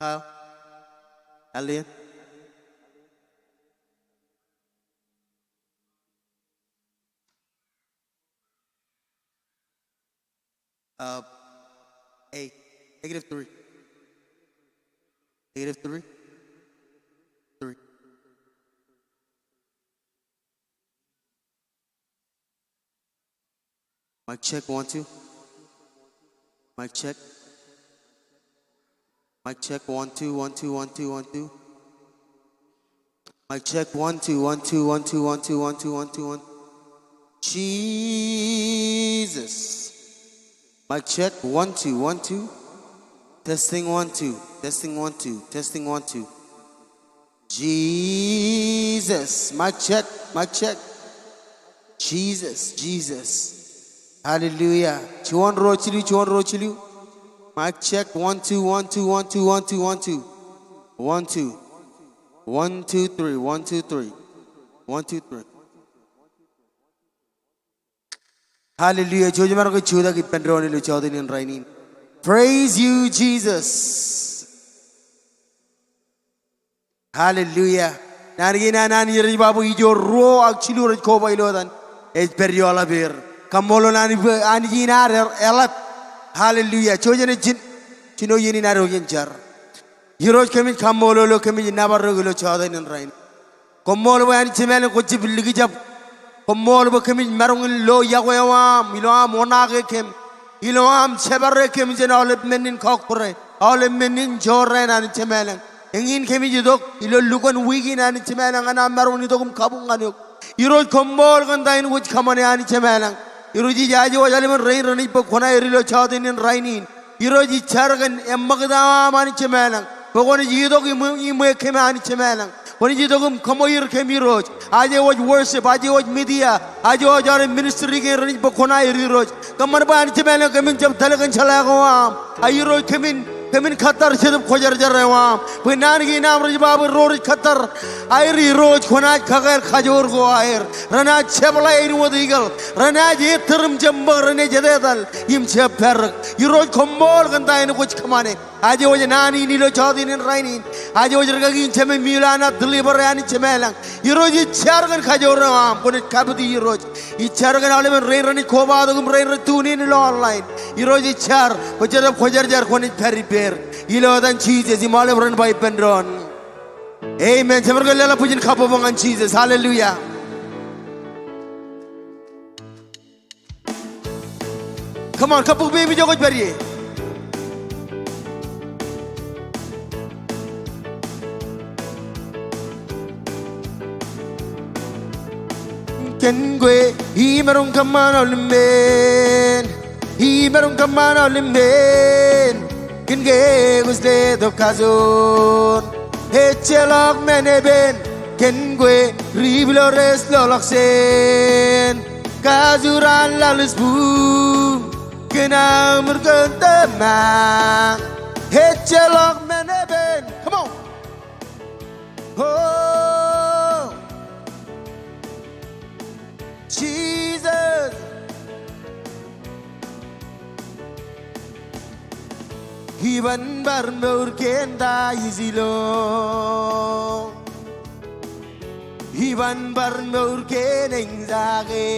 Kyle, Alien. A, -3. -3. 3. Mic check, 1, 2. Mic check. Mic check, 1, 2, 1, 2, 1, 2, 1, 2. Mic check, 1, 2, 1, 2, 1, 2, 1, 2, 1, 2, 1, 2, 1. Jesus. Mic check, 1, 2, 1, 2. Testing, 1, 2. Testing, 1, 2. Testing, 1, 2. Jesus. Mic check, mic check. Jesus, Jesus. Hallelujah. Chuan rochilu, chuan rochilu. Mic check, 1, 2, 1, 2, 1, 2, 1, 2, 1, 2. 1, 2. 1, 2, 3. 1, 2, 3. 1, 2, 3. Hallelujah. Jotenin, rainin. Praise you, Jesus. Hallelujah. Nani babu ijo ro actually ko bailodan. Es periola bir. Komol nani elat. Hallelujah. Chojane chino yini naro yenchar. Hiroj kami komol lo kami nabarro lo jotenin rain. Komol ba ani chemele kochi biligi jab. Komol ba kami marung lo Iakwe miloam monage kem. Iloam chebare kem jen ole menin kokore. Ole menin jorre nani chemele. Engin kami jidok ilo lukan wigi nani chemele ngana marung ni tokum kabung nganyok. Hiroj komol gandain kuch kamane ani chemele. Iroji jaji wajaliman rain rani pa khona erilo jotenin rainin. Iroji chargan emmagda mani chemele. Pokone jidok imu keme ani chemele. When you do Komoir Kemiroj, I watch worship, I watch media, I watch our ministry, Bokona Roj, Kamarban Chimela coming to Telegan Chalagawam, I wrote Kemin Qatar, Shedab Kojarjawam, when Nani Namri Babu Rory Qatar, I rewrote Konat Kagar Kajor Goair, Ranat Chevla with Eagle, Ranat Yeterum Jumbo Rene Jadal, Imche Perak, you wrote Komol and Dine which Kamane. I was Nani Nilo jotenin rainin. I was Ragin Chemin Milana deliver any chemelang. You wrote Chargan Kajoram, put it Kapati you wrote. Each Chargan Oliver Rain and Kova, the Rain tune in online. You wrote it Char, which are Kojar when it Perry Bear. You know than cheeses, him all run by Pendron. Amen. Several Pujin Kapamong and Jesus. Hallelujah. Come on, couple baby Jogos Berry. Kengue, he marung kaman olimen, he marung kaman olimen. Kenge was dead of Kazon, Hetchelok meneben, Kengue, Riblores loloksen, Kazuran lalis boom, Kenamur Gundama, Hetchelok meneben. Come on. Oh. Jesus. Iban barmur kenda izilo. Iban barmur keneng zage.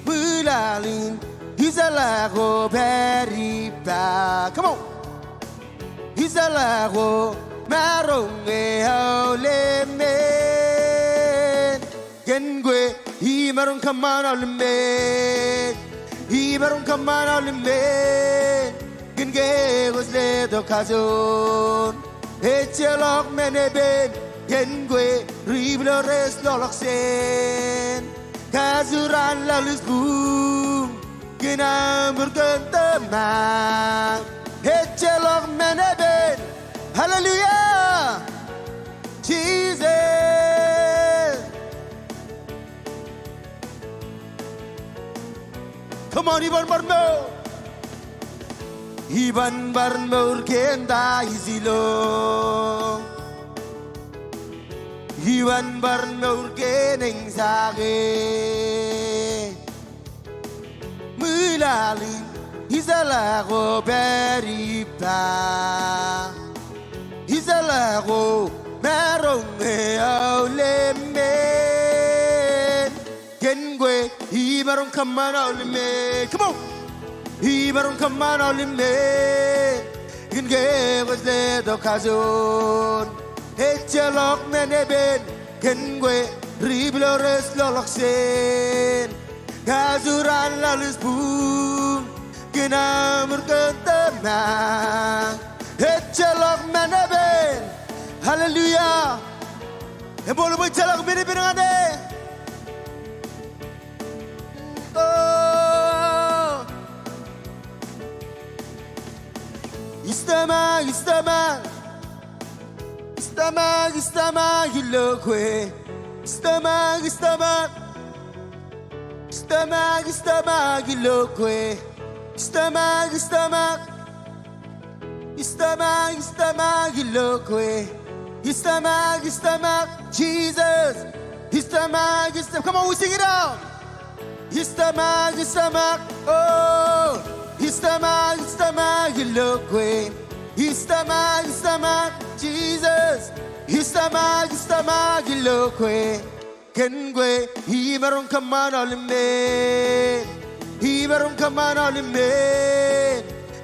Bulalin izalago peripa. Come on. Izalago maronge oleme. Kengue, he marun kaman olimen, he marun kaman olimen. Kenge was led occasion, Hetchelok meneben, Kengue, Riblores loloksen, Kazuran lalis boom, Kinamur Gundama, Hetchelok meneben. Hallelujah, Jesus. Come on, Iban Barno. Iban Barno kenda izilo. Iban Barno keneng sage. Mulali Izalago beripa Izalago meronge auleme Gengwe Ibaron kaman auleme Come on Ibaron kaman auleme Genge was le dokazon Echelok meneben Gengwe Riblores loloksen Kazuran lalus boom Ginamur ketema Echelok meneben Hallelujah Ebolo mo echelok meneben ngade Oh Istama Iakwe Istama Iakwe Iakwe Jesus Istama Come on we sing it out Istama Oh Istama Iakwe Istama Jesus Istama Iakwe Kengwe Ibaron kaman olime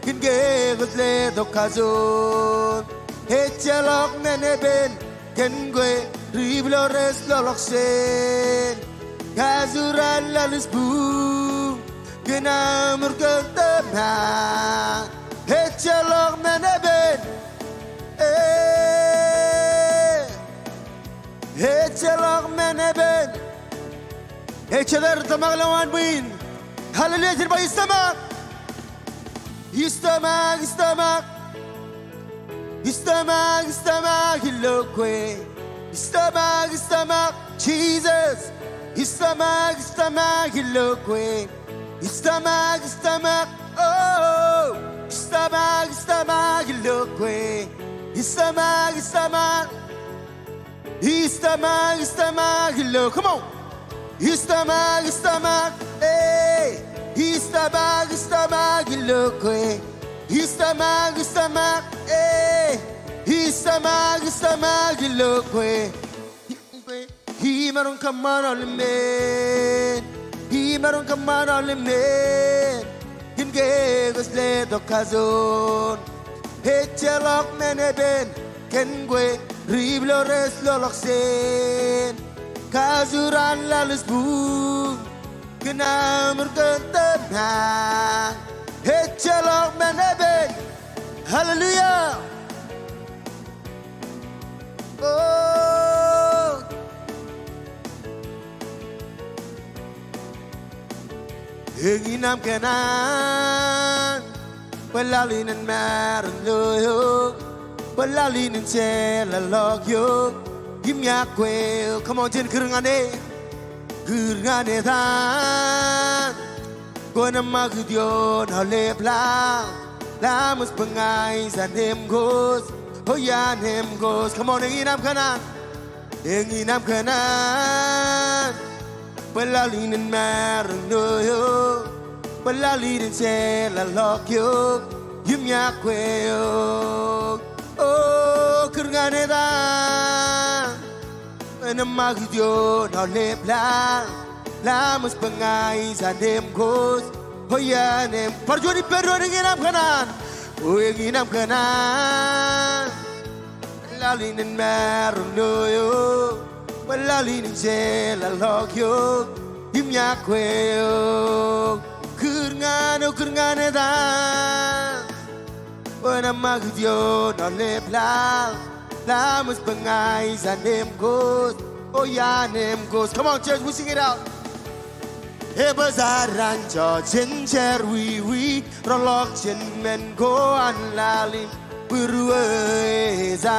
Kenge gusle dokazon Echelok meneben Kengwe Riblores loloksen Kazuran lalus boom Genamur ketema Echelok meneben Echelok meneben Echeler tamaglawan buin Hallelujah sirba Iakwe Istama Jesus Istama Iakwe Istama Oh Istama Iakwe Istama Come on Istama Hey Istama Iakwe Istama Hey Istama Iakwe Ibaron kaman olime Genge gusle dokazon Echelok meneben Kengwe Riblores loloksen Kazuran lalus boom Genamur ketema Echelok meneben Hallelujah Oh Enginam kenan Pelalinen meron loyo Pelalinen chela logyo Iakwe Come on jen kerengane tan Gona magudyon haleplang Lamus pengai zanem gos Hoyanem gos Come on enginam kenan Pelalinen meron loyo Pelalinen chela logyo Iakwe Oh kerengane tan Namagudyon haleplang Lamus pengai zanem gos Hoyanem Parjoni perdo enginam kenan Oh enginam kenan Pelalinen meron loyo Pelalinen chela logyo Iakwe Kerengane tan Namagudyon haleplang Lamus pengai zanem gos Hoyanem gos Come on church we sing it out Bazaran chen cher wi Rolok chen men go an lalin Berwezang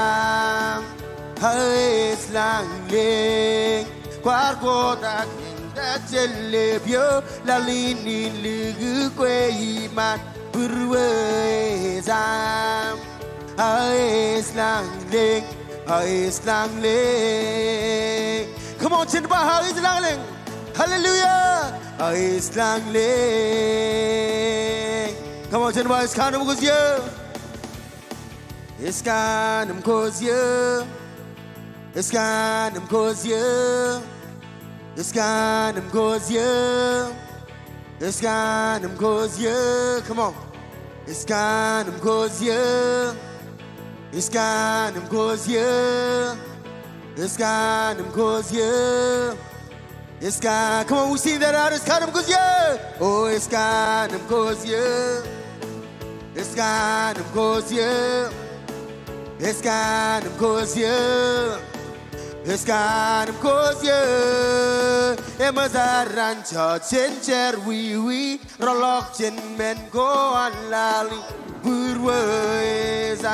Hais lang ling Kwar kotak ninda celebyo Lalinin ligu kwe iman Berwezang Hais lang ling Come on chen ba hais lang ling Hallelujah Hais lang ling Come on, tell me it's kind of because you. It's kind of because you. It's kind of because you. It's kind of because you. It's kind of because you. Come on. It's kind of because you. It's kind of because you. It's kind of because you. It's kind. Come on, we sing that out. It's kind of because you. Oh, it's kind of because you. It's kind of because you. It's kind of because you. It's kind of because you. Emazaran changer we rolok chen men go on lali burwezam.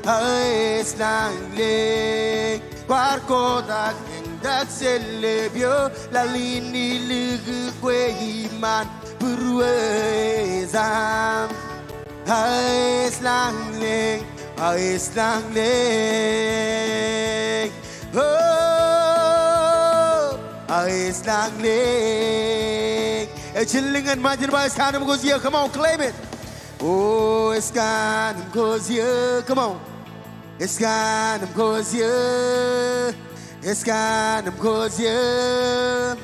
It's langling quarko dak dak selebio lalini ligwe iman burwezam. It's langling. It's langling. Oh, it's langling. It's chilling and magic by kind of goes here. Come on, claim it. Oh, it's kind of goes here. Come on. It's kind of goes here. It's kind of goes here.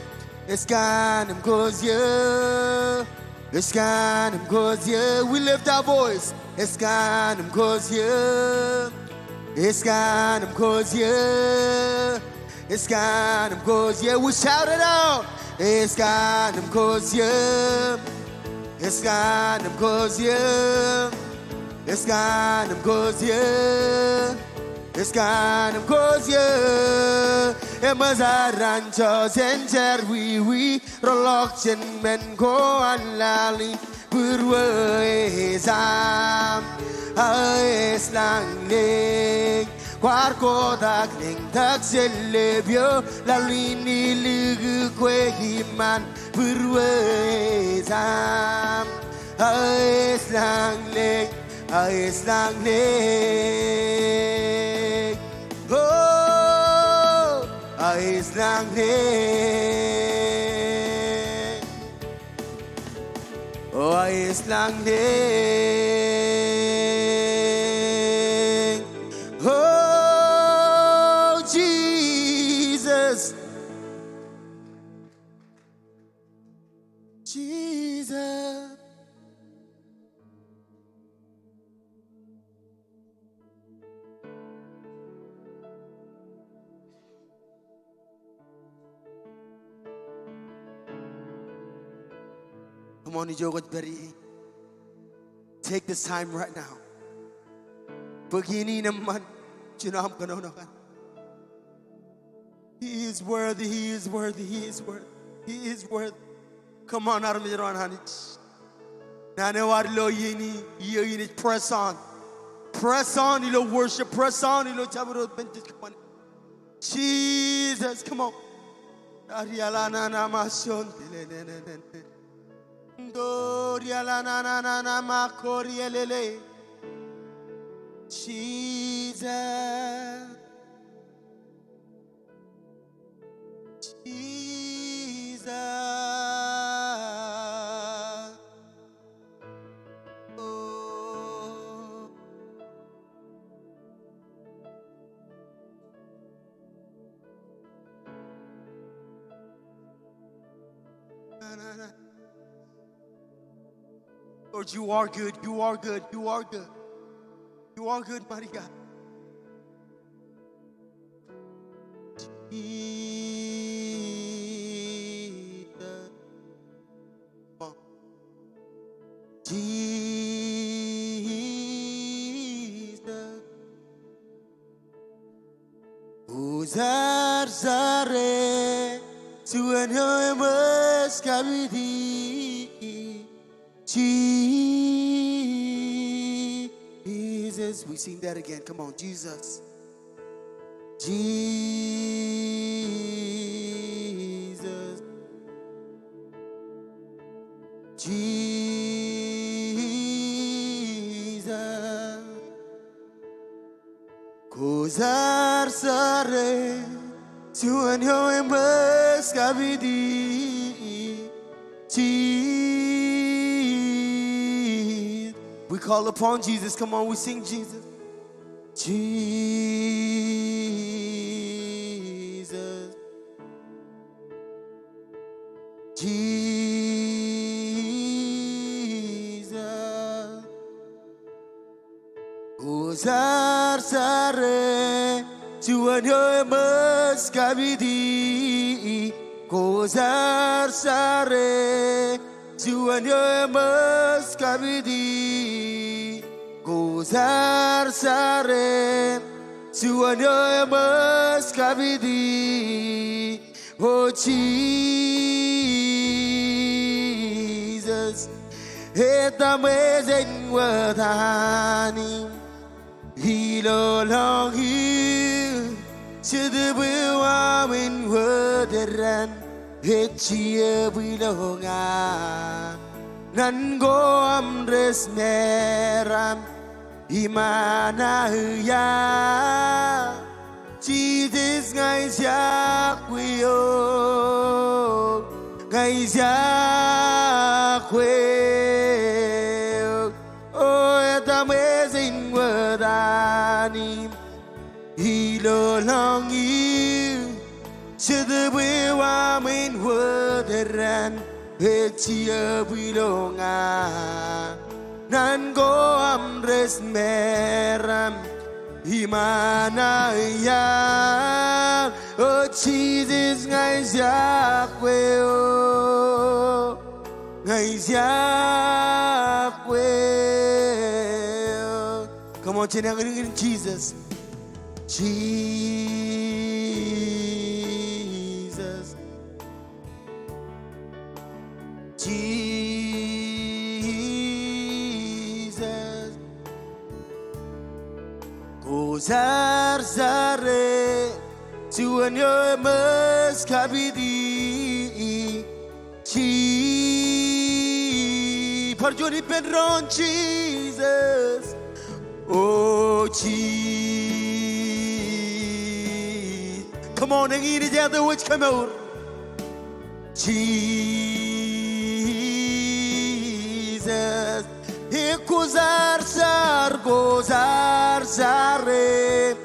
It's kind of goes here. It's kind of goes here. We lift our voice. It's kind of goes here. It's kind of goes here. It's kind of goes here. We shout it out. It's kind of goes here. It's kind of goes here. It's kind of goes here. It's kind of goes here. Emazaran changer we rolok chen men go on lali burwezam. It's langling quarko dak ling dak selebio lalini ligwe iman burwezam. It's langling. It's langling. Oh, it's langling. Oh, it's langling. Oh, Jesus. Jesus. Come on, Berry. Take this time right now. Begini naman, chinam ka na. He is worthy, he is worthy, he is worthy, he is worthy. Come on, Armiron Hanich. Nanewar yini, press on. Press on, you worship, press on, you tabaro bentis. Jesus, come on. Arialana namason. Jesus, Jesus, oh, Lord, you are good, you are good, you are good. You are good, mighty God. Jesus. Jesus. Uzar zare suenyo emas kabidi. Jesus, we sing that again. Come on, Jesus. Jesus. Jesus. Kozar sare suan yo embes kabidi. Jesus. call upon Jesus. Come on, we sing Jesus. Jesus. Jesus. Uzar sare Tuhan yang meskabidi Uzar sare Tuhan yang meskabidi Uzar sare Tuhan yang meskabidi Oh Jesus, it's amazing what I need. Hilo long hill, to the woman worderen, hitchia belong a nan go amres meram, imana ya. Jesus guys Iakwe guys Iakwe oh it's amazing what I need Hilo long you to the way I'm in word and it's here belong nan go amres meram Imana ya oh Jesus guys Iakwe oh guys Iakwe come on chanting Jesus Jesus Jesus Uzar zare Tuhan yang meskabidi Parjoni penron Jesus Oh Jesus Come on and eat it together which come out Jesus Ikuzar zar gozar zare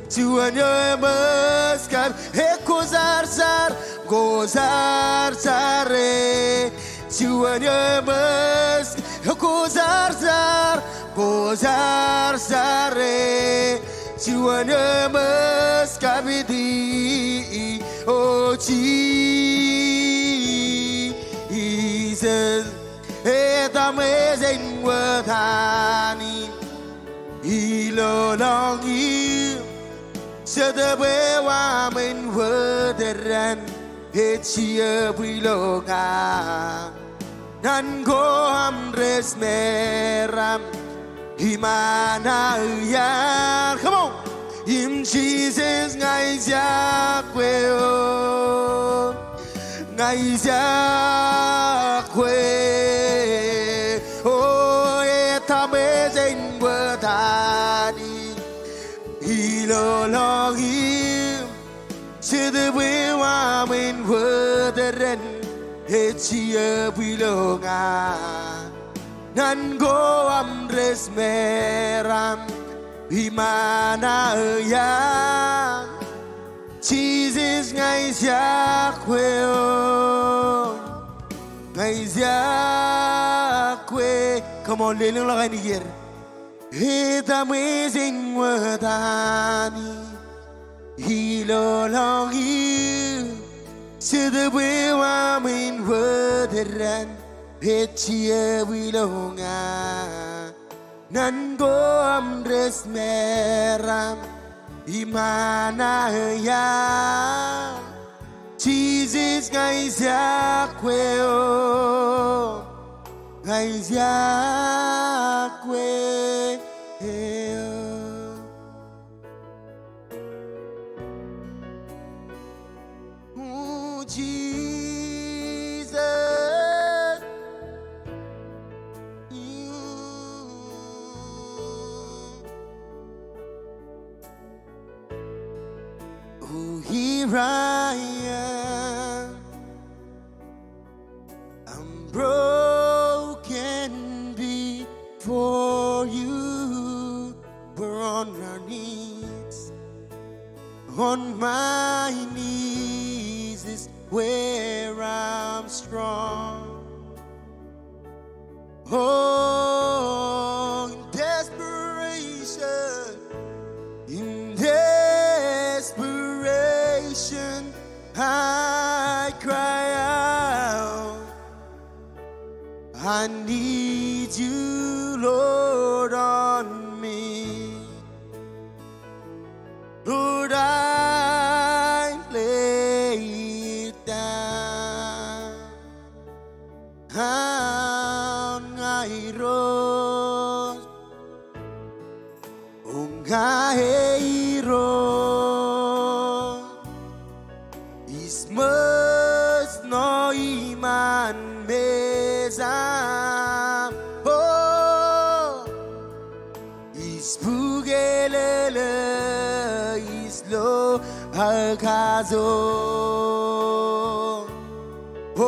Tuhan yang meskab Ikuzar zar gozar zare Tuhan yang meskab Ikuzar zar gozar zare Tuhan yang meskab di Oh Jesus It's amazing what I need Hilo long you to the way I'm in word and it's here belong nan go amres meram Imana ya come on in Jesus guys Iakwe oh guys Iakwe oh it's amazing what I need Hilo long him to the way I'm in word and it's here belong nan go amres meram Imana ya Jesus guys Iakwe oh guys Iakwe come on lelong lang kayo here It's amazing what I need Hilo long you to the way I'm in word and it's here belong nan go amres meram Imana ya Jesus guys Iakwe oh guys Iakwe oh Jesus oh here I am I'm broken before where I'm strong. Oh, in desperation, I cry out. I need you, Lord, on me. Lord, I lay it down. I rose, I rose. Is must no iman mezam. Oh, is bugelele is lo alkazo. Oh,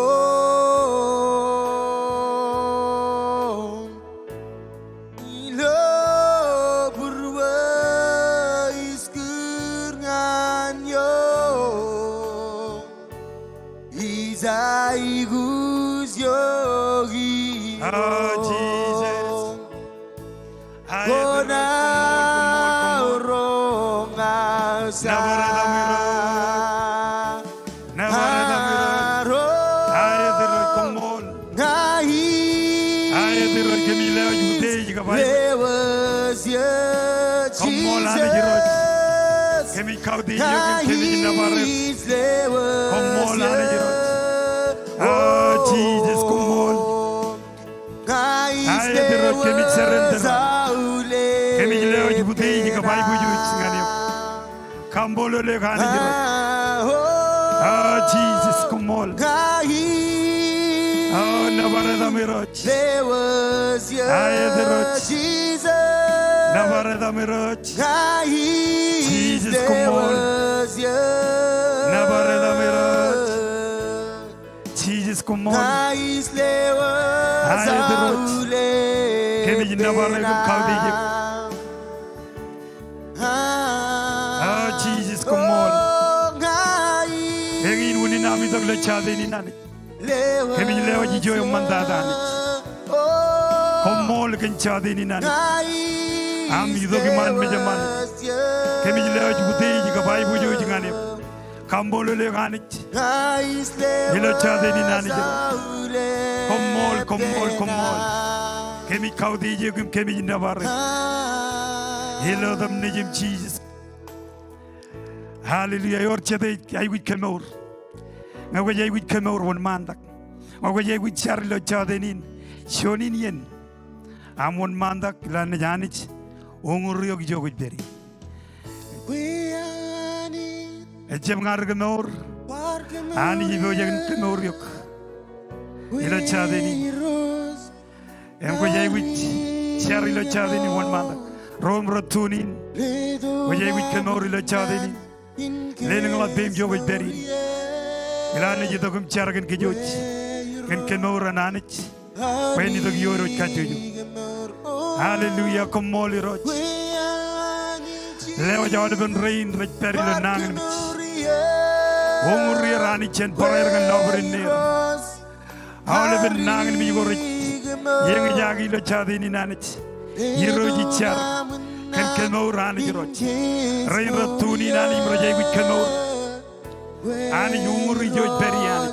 ilo burwa is kurngan yo. Isai gus yogi. Oh, Jesus. Kona rong asa. There was your Jesus. Oh, Jesus, Komol. Oh, Jesus, Komol. Oh, Navarada Mirach. There was your Jesus. Navarada Mirach. Jesus, Komol. Navarada Mirach. Jesus, Komol. Kemi Navarada Kaudi. Oh, Jesus, Komol. Hanging Uninami of the Chadin. Kemi lewa jijo mandada ni. Komol kan chadi ni nani. Am yudo ki man me jaman. Kemi lewa jibute jiga bai bujo jingane. Kambolo le gani. Hilo chadi ni nani. Komol. Kemi kaudi jigum kemi jinabare. Hilo dam nejim Jesus. Hallelujah. Yor chade ay wit kemor. Ngawajay wit kemor won mandak. Ngawajay wit charlo jotenin. Shonin yen. Amon mandak lan janich. Onguryo ki jogit beri. Ejem ngar kemor. Ani jibo jagan kemor yok. Ilo jotenin. Ngawajay wit charlo jotenin won mandak. Rom rotunin. Ngawajay wit kemor ilo jotenin. Lenengla bem jogit beri. Ilana jito kum chargan ke joj, kan kenora nanich, when it yoro kaju. Hallelujah, Komol roch. Leo jawabun rain rich peril nangan. Onguri ranich and poragan lover in near. All of it nangan me go rich. Young yagi lo chadini nanich. Yeroji char, kan kenora ranich. Rain ratuni nani mrajay with kenor. Ani yunguri joj beriani.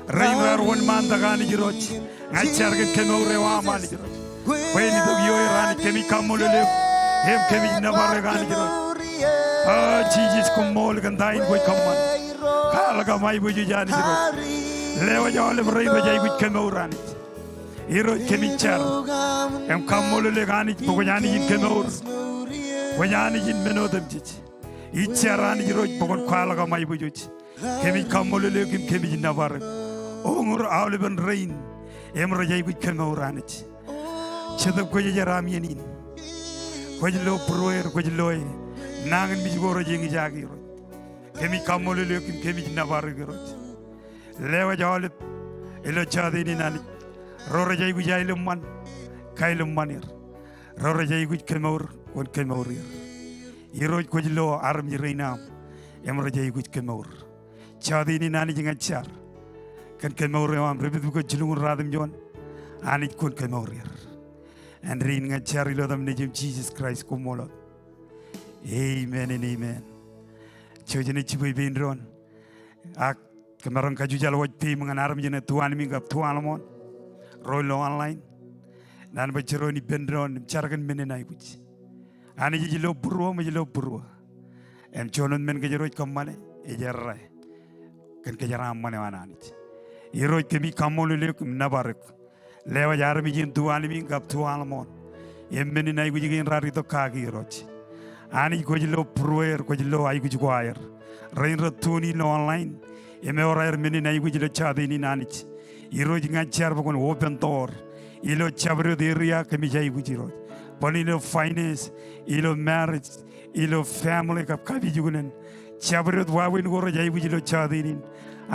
Rainrar one man the gani jiroch. I charget kenore wamani jiroch. When it of you ran kemi kamole, him kemi never gani jiroch. Ah, Jesus Komol can dine with common. Kalaga my bujani jiroch. Leva jolly rainbajay with kemoran. Hero kemi char. Em kamole gani pogani in kenor. Wayani in menodem jich. Each yarani jiroch pogon kalaga my bujuch. Kemi kamole kim kemi navar. Ongur Olivan rain. Emrajay with kemoranich. Chedab Kojaramianin. Quajlo Proer, Quajloy, Nangan Mijgora Jingijagi. Kemi kamole kim kemi navar. Leva jolip. Elo chadinin. Rorajay with Jailum Kailum Manir. Rorajay with Kemor, one Kemorir. Hero Quajlo, Army Reina. Emrajay with Kemor. Chadini nanijing a char. kan kemaurir am rebit buka jilungun radim jon anit kun kemaurir and rin ngachari lo dam nejim Jesus Christ Komol. Amen and amen. Chojene chibu bin ron ak kemarang kaju jalo waj pi menganaram jene tuan mingap tuan lamon roy lo online nan bachero ni bendron chargan menenai buj ani jilo burwa majilo burwa em chonon men kajero kamane ejarra kan kajara amane wananit iro kemi kamol le nabarak lewa jar mi jin tuan mingap tuan lamon em menenai buj gin rari to kagi roch ani kojilo pruer kojilo ay kuj kwayer rain ratuni no online eme orayer menenai buj lo chadini nanich iro jinga char bakon open door ilo chabro deria kemi jai bujiro polilo finance ilo marriage ilo family kap kabi jugunen chabro wawin goro jai bujilo chadinin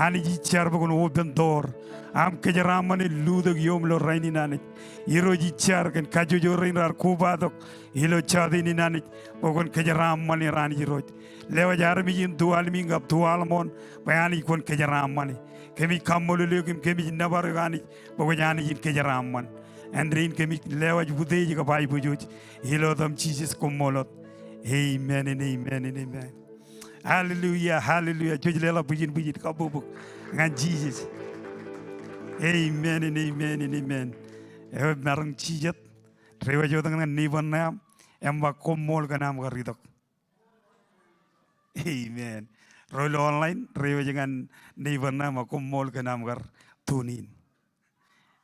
ani ji charba kon open door am kejaramane ludog yom lo rainin ani iro ji char kan kajo jo rain rar kubadok ilo chadinin ani bokon kejaramane rani jiro lewa jarmi jin dual mingap dual mon bayani kon kejaramane kemi kamolu lekim kemi nabar gani bogani jin kejaramman and rain kemi lewa budey jiga bai bujuj hilo dam Jesus Komol. Amen and amen and amen. Hallelujah, hallelujah. Joj lela bujin kabubuk ngan Jesus. Amen and amen and amen. Ewe marang chijat rewa jodang ngan niban nam emba Komol ganam garidok. Amen. Royal online rewa jangan niban nam Komol ganam gar tunin.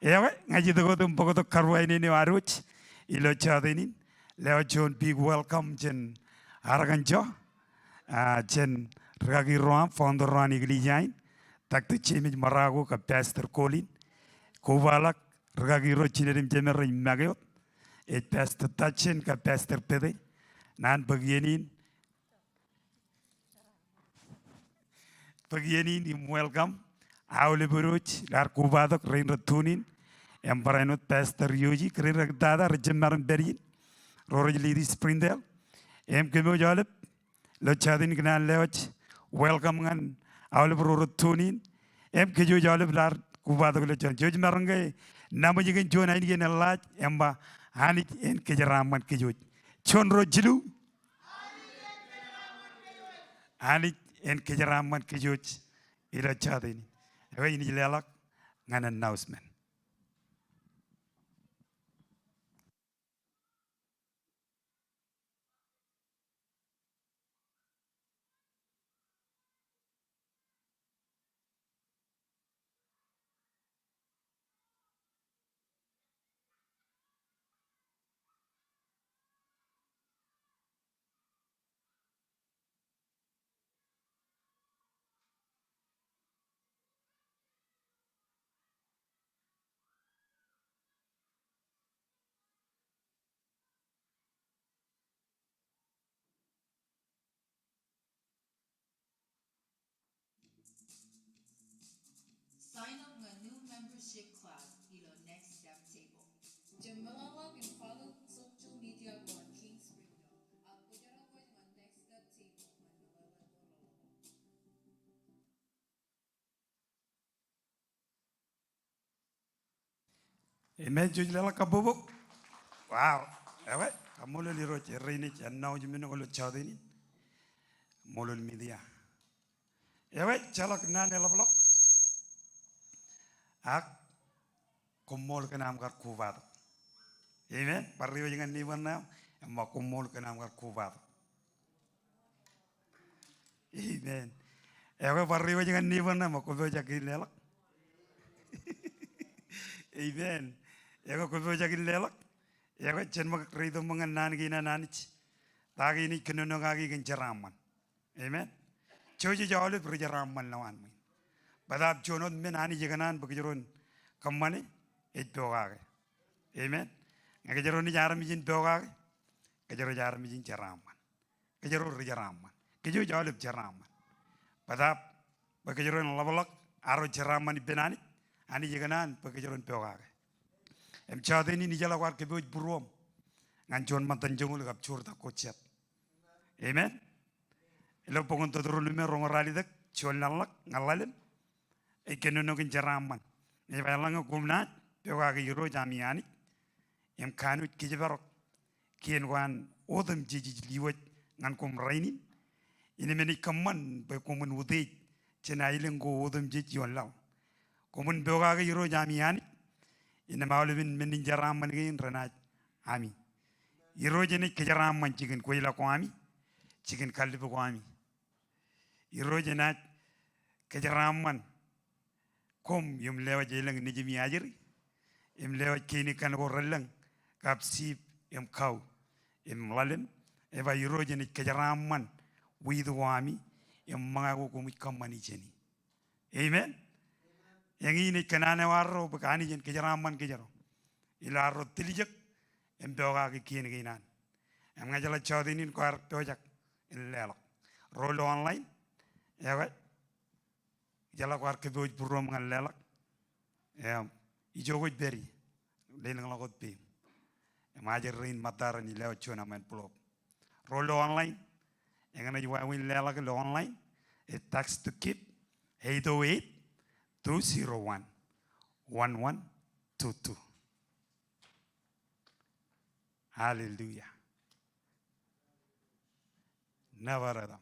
Ewe ngaji to godum pokoto karwa ini waruch ilo chadenin leo John big welcome jen araganjo jen ragi roam founder rani glijain tak to chimij marago ka pastor Colin kovalak ragi ro chinerim jemer magayot et pastor tachen ka pastor pede nan bagienin im welcome awle buruch dar kubadok rain ratunin Emparanut pastor Yoji keren dada rejenaran berin roroj lidi sprindel kemo jalep lo chadin gnan lewach welcome ngan awle rorot tunin kejo jalep lar kubado lo chan joj marangay namo jigen jona ini gen laj emba hani en kejaraman kejo chon rojilu hani en kejaraman kejo ila chadin ini lelak ngan announcement. Sign up ng new membership club ilo next step table. Diyan malalog and follow social media ko ang King Springdale. At pwede ko yung next step table ng nalalagorolo. Amen joj lela kabubuk. Wow. Ewe kamolo liro raini chanau jimeno lo chadini molol media. Ewe chalak nane lablok. Ak Komol kenam gar kuvat. Amen. Pariyo jangan ni mana emma Komol kenam gar kuvat. Amen. Ewe pariyo jangan ni mana emma kuvat jakin lelak. Amen. Ewe kuvat jakin lelak. Ewe cenma kerito mengenan gina nanich. Tagi ini kenono kagi kenceraman. Amen. Coba jauh lebih berjeraman lawan. Badab jonot men ani jaganan bekejaron kamane etogage. Amen. Ngajaron ni jaram jin togage. Kajaro jaram jin jaraman. Kajaro jaraman. Kejo jawab jaraman. Badab bekejaron labalak aro jaraman benani ani jaganan bekejaron togage. Chadeni ni jala war keboj burom. Nganjon mantan jongul kap curta kocet. Amen. Elo pongon todoro lume rongarali dek chol nalak ngalalem. ikenunugin jaraman ibalang gumnat pewa ga yiro jamiani em kanut kijibarok kien wan odem jiji liwat ngan kum rainin ini meni kaman be kumun udej cina ilengo odem jiji yolaw kumun pewa ga yiro jamiani ini maulubin meni jaraman gin renaj ami yiro jeni kijaraman chikin koila ko ami chikin kallibu ko ami yiro jenat kijaraman kom yum lewa jelang nijimi ajiri im lewa kini kan ko relang kap sip im kau im lalem eva yiro jeni kijaraman widu wami im mangago kumit kamani jeni amen yang ini kenane warro bekani jen kijaraman kijaro ilaro tilijak em beoga ki kien ginan em ngajala jotenin ko ar tojak illelo rolo online ya ga jala ko ar ke boj burom ngal lelak em ijogoj beri len ngala ko pe em ajer rain matara ni leo chona men plop rolo online engana jwa win lelak lo online it text to keep 808 201 1122 Hallelujah. Never adam.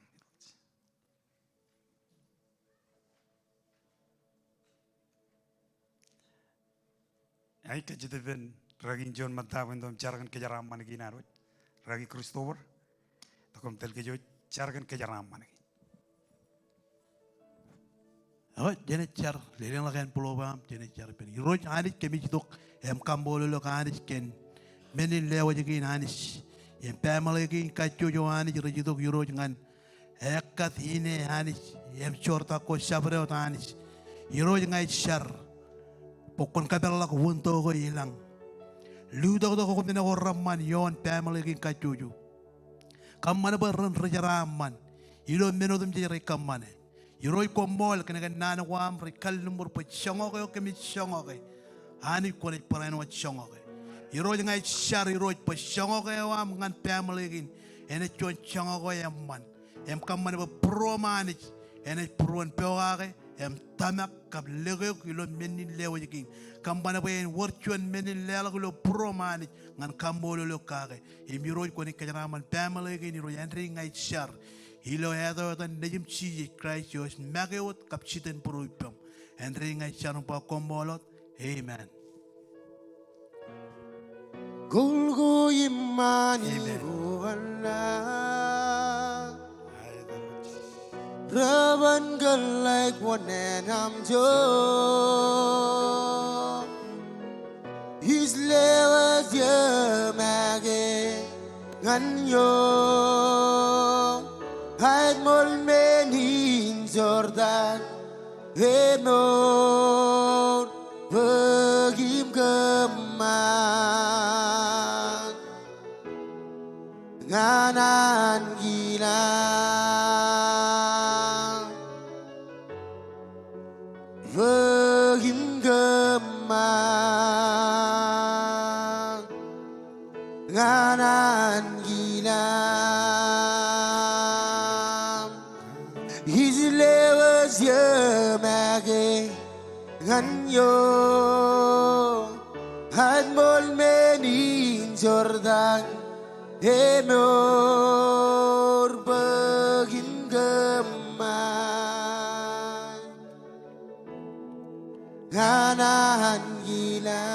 Ay kajideben ragin John matawen dom chargan kejaraman ginarot. Ragi Christopher. Takom tel kejo chargan kejaraman. Oh, jenis car, leleng lakukan pulau bam, jenis car pen. Iroj anis kami ciduk, em kambol lo anis ken, menin lewa jengin anis, em pemale jengin kacu jo anis rejiduk iroj ngan, ekat ini anis, em corta ko sabre ot anis, iroj ngai car, pokon kabel lak wunto ko hilang, luda ko ko tina ko ramman yon pemale jengin kacu jo, kamane beran rejaraman, ilo menodum jere kamane. Yuroi Komol kena nana wam rikal numur pe chongoke oke mi chongoke ani ko ni parano chongoke yuroi ngai shar yuroi pe chongoke wam ngan family gin ene chon chongoke yamman em kamane be pro mani ene proon pewage em tamak kab lege kilo menni lewo gin kambana be worchon menni lelo kilo pro mani ngan kambolo lo kage em yuroi ko ni kajaraman family gin yuroi entry ngai shar Hilo hedo dan nejim chi Christ Jos magewot kapsiten puruipam and ring ay chanong pa komolot amen. Gulgo imani ruwala Raban galay kwanen hamjo His lewas yamage ganyo Hide mol menin Jordan Hemon Begim geman Nganan gila Begim geman Nganan gila Hizlewas yamage ganyo hadmol menin Jordan emor begin geman ganan gila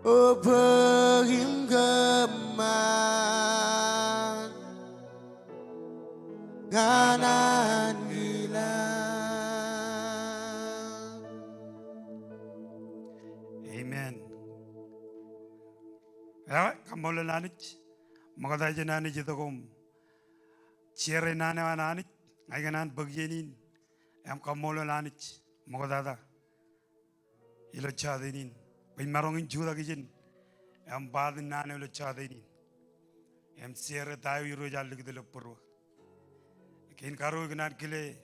oh begin geman ganan gila. Amen. Ya, kamu lanit, maka dah jenani jatuh kom, ciri nane wananit, ayanan beginin, am kamu lanit, maka dah, ilo cadenin, pemarongan juda kijen, am badin nane ilo cadenin, am ciri tahu iro jalur kita lepuru. Kain karo kenan kile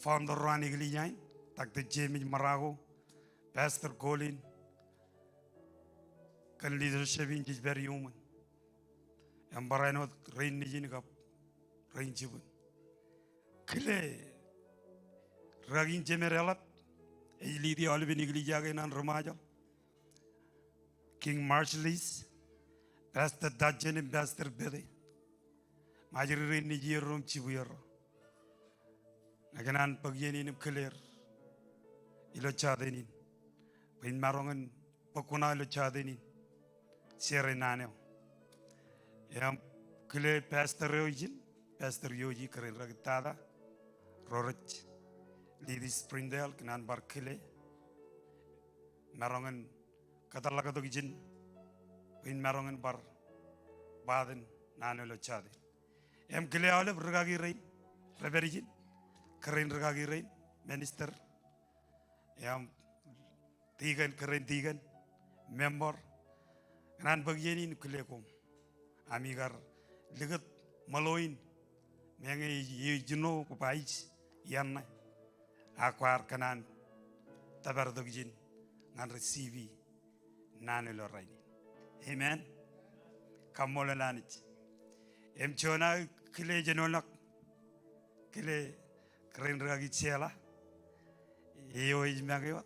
founder rani kili nyain tak te James Marago Pastor Colin kan leadership in is very human yang barano rain ni jini kap rain jibun kle ragin jemerelat ili di oleh benigli jaga nan remaja King Marshallis Pastor Dajen and Pastor Billy majuri ni jirum cibuyar naganan pagyen ni clear ilo chadenin pin marongan pakuna ilo chadenin serenaneo yam kle Pastor Yoji keren ragitada rorach Lidi Springdale kenan bar kle marongan katalaga dogijin pin marongan bar baden nano lo chade em kle ale bergagi rein reberijin keren regagi rein minister yang keren tigan member kenan bagyenin kle kom amigar ligat maloin menge yijino ko pais yanna akwar kanan tabar dogjin ngan receive nanu lo rainin amen kamola lanich em chona kile jenolak kile keren ragi chela iyo ijmagyo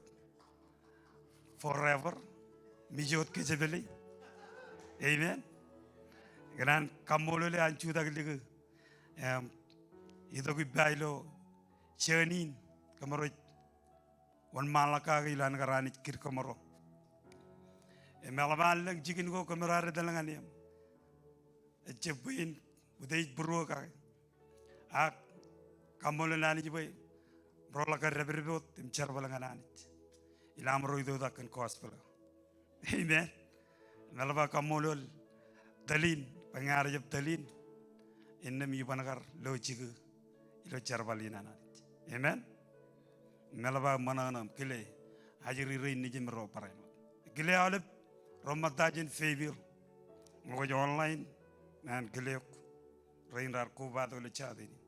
forever mijot ke jebeli amen gran kamola le anchu dagligu itu bailo jotenin kamaro wan malaka ilan garani kir kamaro melaban lang jikin ko kamarare dalangan yam jebuin budai bro ka ak kamola nani jibai rola ka reberbot tim charbalangan nani ilam ro itu dakan gospel amen melaba kamolol dalin pangar jeb dalin inna mi banagar lo jigu ilo charbalina nani amen melaba mananam kile hajiri rein ni jimro pareno kile alep romadajin favor ngojo online nan kile rein rar ko bado le chadini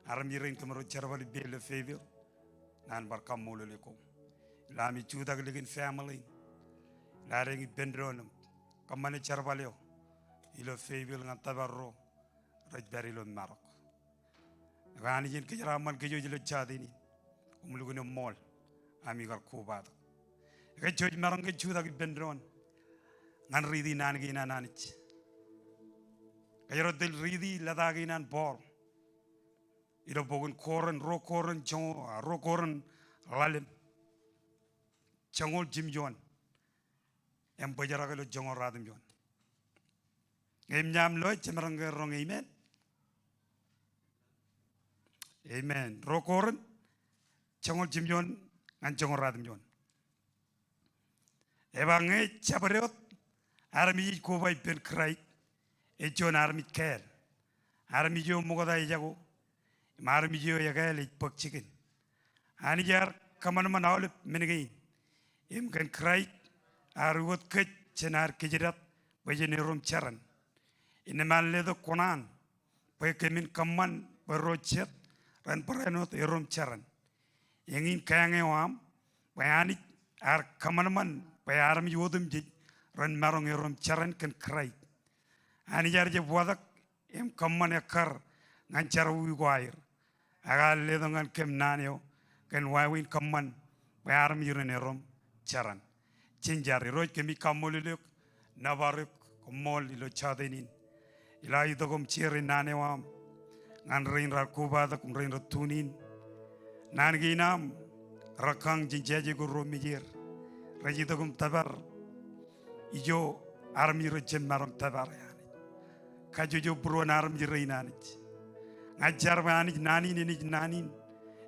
arami rein kamro charbali bele favor nan bar kamolo le ko lami chudag legin family larengi bendronam kamane charbalio ilo favor ngan tabarro rajbari lo marok gani jin kejaraman kejo jilo chadini umlugune mol amigar kubado ke joj marang ke chuda ki bendron ngan ridi nan gi nananich kayro del ridi lada gi nan bor iro bogun koren ro koren jongo ro koren lalem changol jim jon em bajara ke lo jongo radum jon em nyam lo chemarang ke rong amen amen ro koren changol jim jon ngan jongo radum jon ebange chabarot armi ko bay pen kray e jon armi kel armi jo mogoda jago marmi jo yagal pok chicken ani jar kaman manawle menegi im kan kray arwot ke chenar kijirat bajene rom charan inemal ledo konan pe kemin kaman berochet ran paranot rom charan yengin kayange wam bayani ar kaman bayaram yodum ji ran marong rom charan kan kray ani jar je wadak em kamman yakar ngan charu guair agal le ngan kem nanyo kan wawin kamman bayaram yurene rom charan chinjari roj kemi kamoliluk navaruk komol ilo chadenin ila idogom chiri nane wam ngan rein rar kubada kum rein tunin nan ginam rakang jinjaje guru mijir rajidogum tabar ijo armi rojem marong tabar yani kajojo bro naram jireinani ngajar bani nanin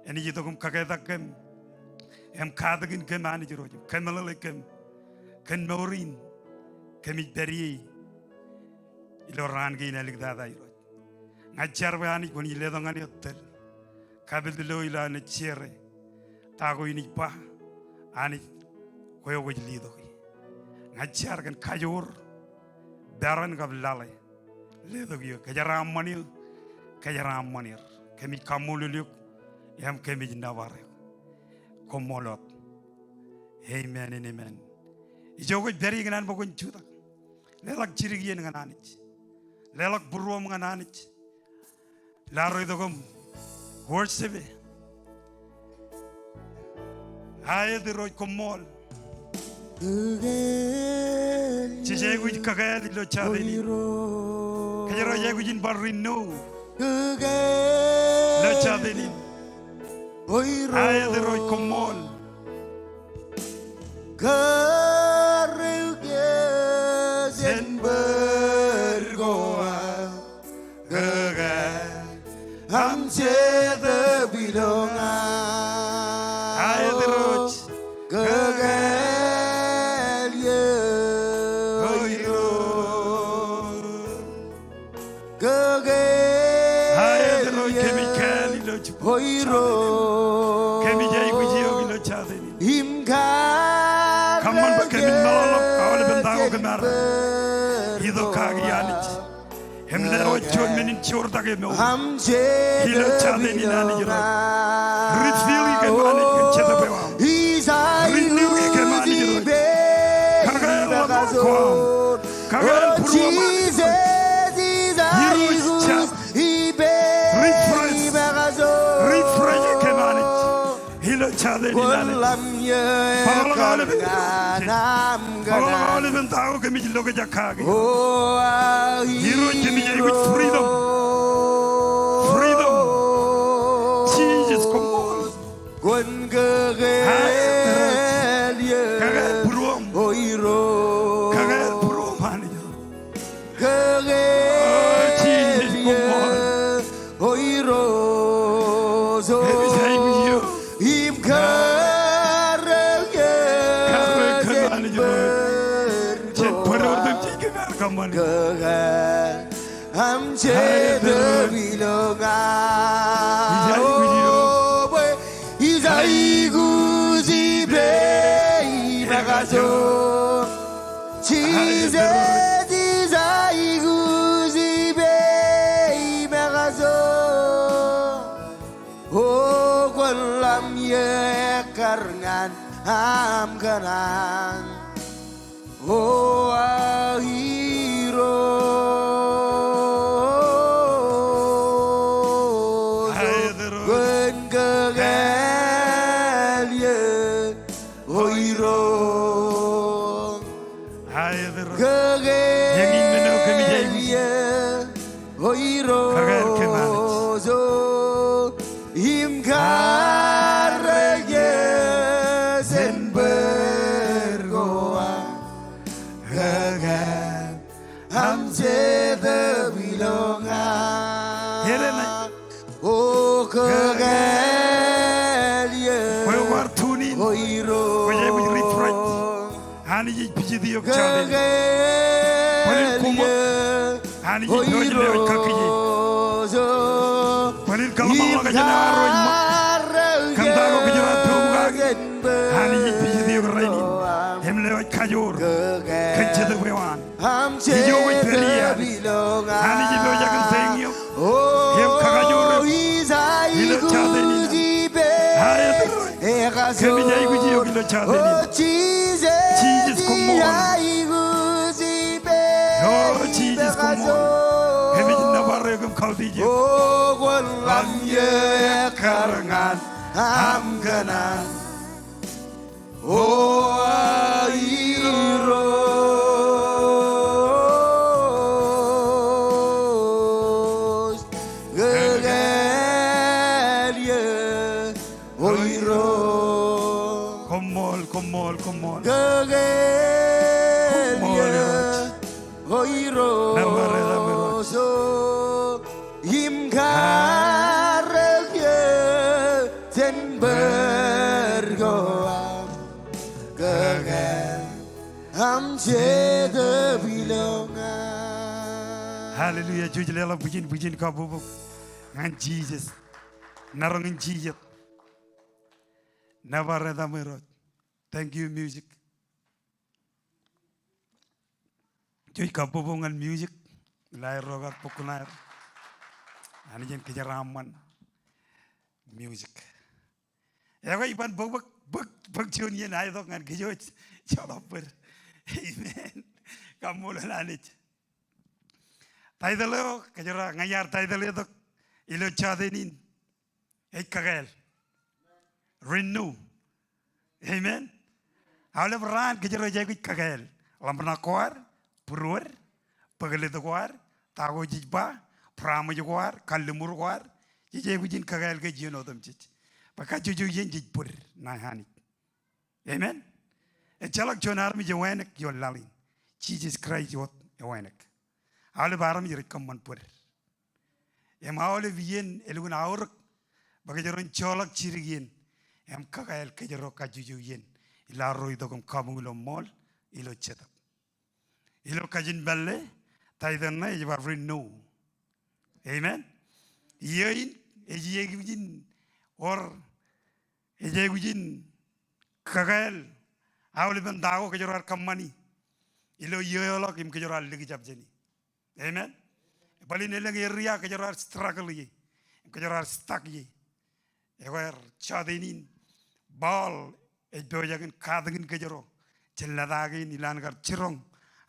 eni jidogum kagedagem em kadagin kemani jirojo kemalalekem ken morin kemi beri iloran gina ligdada iro ngajar bani koni ledongan yotel kabil dilo ila ne chere tago ini pa ani koyo go lido ngajar kan kajur daran gablale ledo gyo kajaram manir kemi kamululuk yam kemi naware komolot amen and amen ijogo beri ganan bogon chuda lelak chirigi ngan anich lelak buruam ngan anich laro idogom worship Aye the road Komol Chije with Kagadi lo chadini Kajara Yagujin Barrino lo chadini Aye the road Komol Hamzede bilonga Aye the road Gagalye Oiro Aye the road Kemikali lo Oiro Kemi Jayguji lo chadini Imkar Come on, Kemin Malala Kawale Bendago Kemar Hido Kagianich Hemle Chormenin Chordagemo Hilo Chadeni Nanijra Refilling a money in Chetabewam Renewing a money Kagal Refresh a money Hilo Chadeni Nanijra Bendago Kemit Logajakagi Hero Jimmy with freedom Jesus Komol Kagal Purum Kagal Purum Manager Jesus Komol Heavy say with you Come on. Hamzede bilonga Izaiguzibe Ibagazo Jesus Izaiguzibe Ibagazo Oh Gwalam ye karngan Hamganan Oh ahiro Gwen gagalye Oiro Gagalye Oiro So Himkarye Zenbergoa Gagal Hamzede bilonga Oh Gagalye Oiro Hani pijidi yok çadeni. Panin kuma. Hani yojile yok kakiyi. Panin kalamala kajana arroyma. Kandago kajana tuğga. Hani pijidi yok rainin. Hemle yok kajor. Kançede wewan. Hijo yok periya. Hani jibo yakın sengiyo. Hem kajor. Hilo çadeni. Hayır. Kemiye iguji yok hilo çadeni. Jesus Komol. Oh Jesus Komol. Hemin nabarayım kaldıcı. Oh Gwalam ye karangan Hamganan Oh ahiro Gagalye Oiro Komol Gagalye Oiro So Himkarye Zenbergoam Gagal Hamzede bilonga Hallelujah. Jujilela bujin kabubuk. And Jesus. Narangin Jesus. Navarada Mirot. Thank you, music. Juj kabubung and music. Lai rogat pokunar. Anijen kejaraman. Music. Ewa iban buk tune I don't and kejoj. Chalaper. Amen. Kamulanit. Taidalo, kajara ngayar taidalo ilo jotenin. kagel. Renew. Amen. Awalnya beran kejar aja kagel. Lamberna kuar, purur, pagalit kuar, tahu jijba, prama kuar, kalimur kuar. Jadi aku jin kagel ke jion odam cich. Pakai juju jin jijpur nahani. Amen. Jalak jonar mi jawanek jol lalin. Jesus Christ jot jawanek. Awalnya baram jadi kaman pur. Awalnya vian elugun awrak. Bagai jaron jalak cirigin. Kagel ke jaro kajuju jin. Ilaru itu kum kamu ilo mall. Ilo cetak. Ilo kajin balle, taidanna ibar renew. Amen. Iain, ejegujin or ejegujin kagel. Awal ben dago kejorar kamani. Ilo iolok im kejorar lagi jab jeni. Amen. Bali nelang area kejorar struggle ye, kejorar stuck ye. Ewer jotenin ball ejojagen kadengin kejoro. Celadagi nilan gar cirong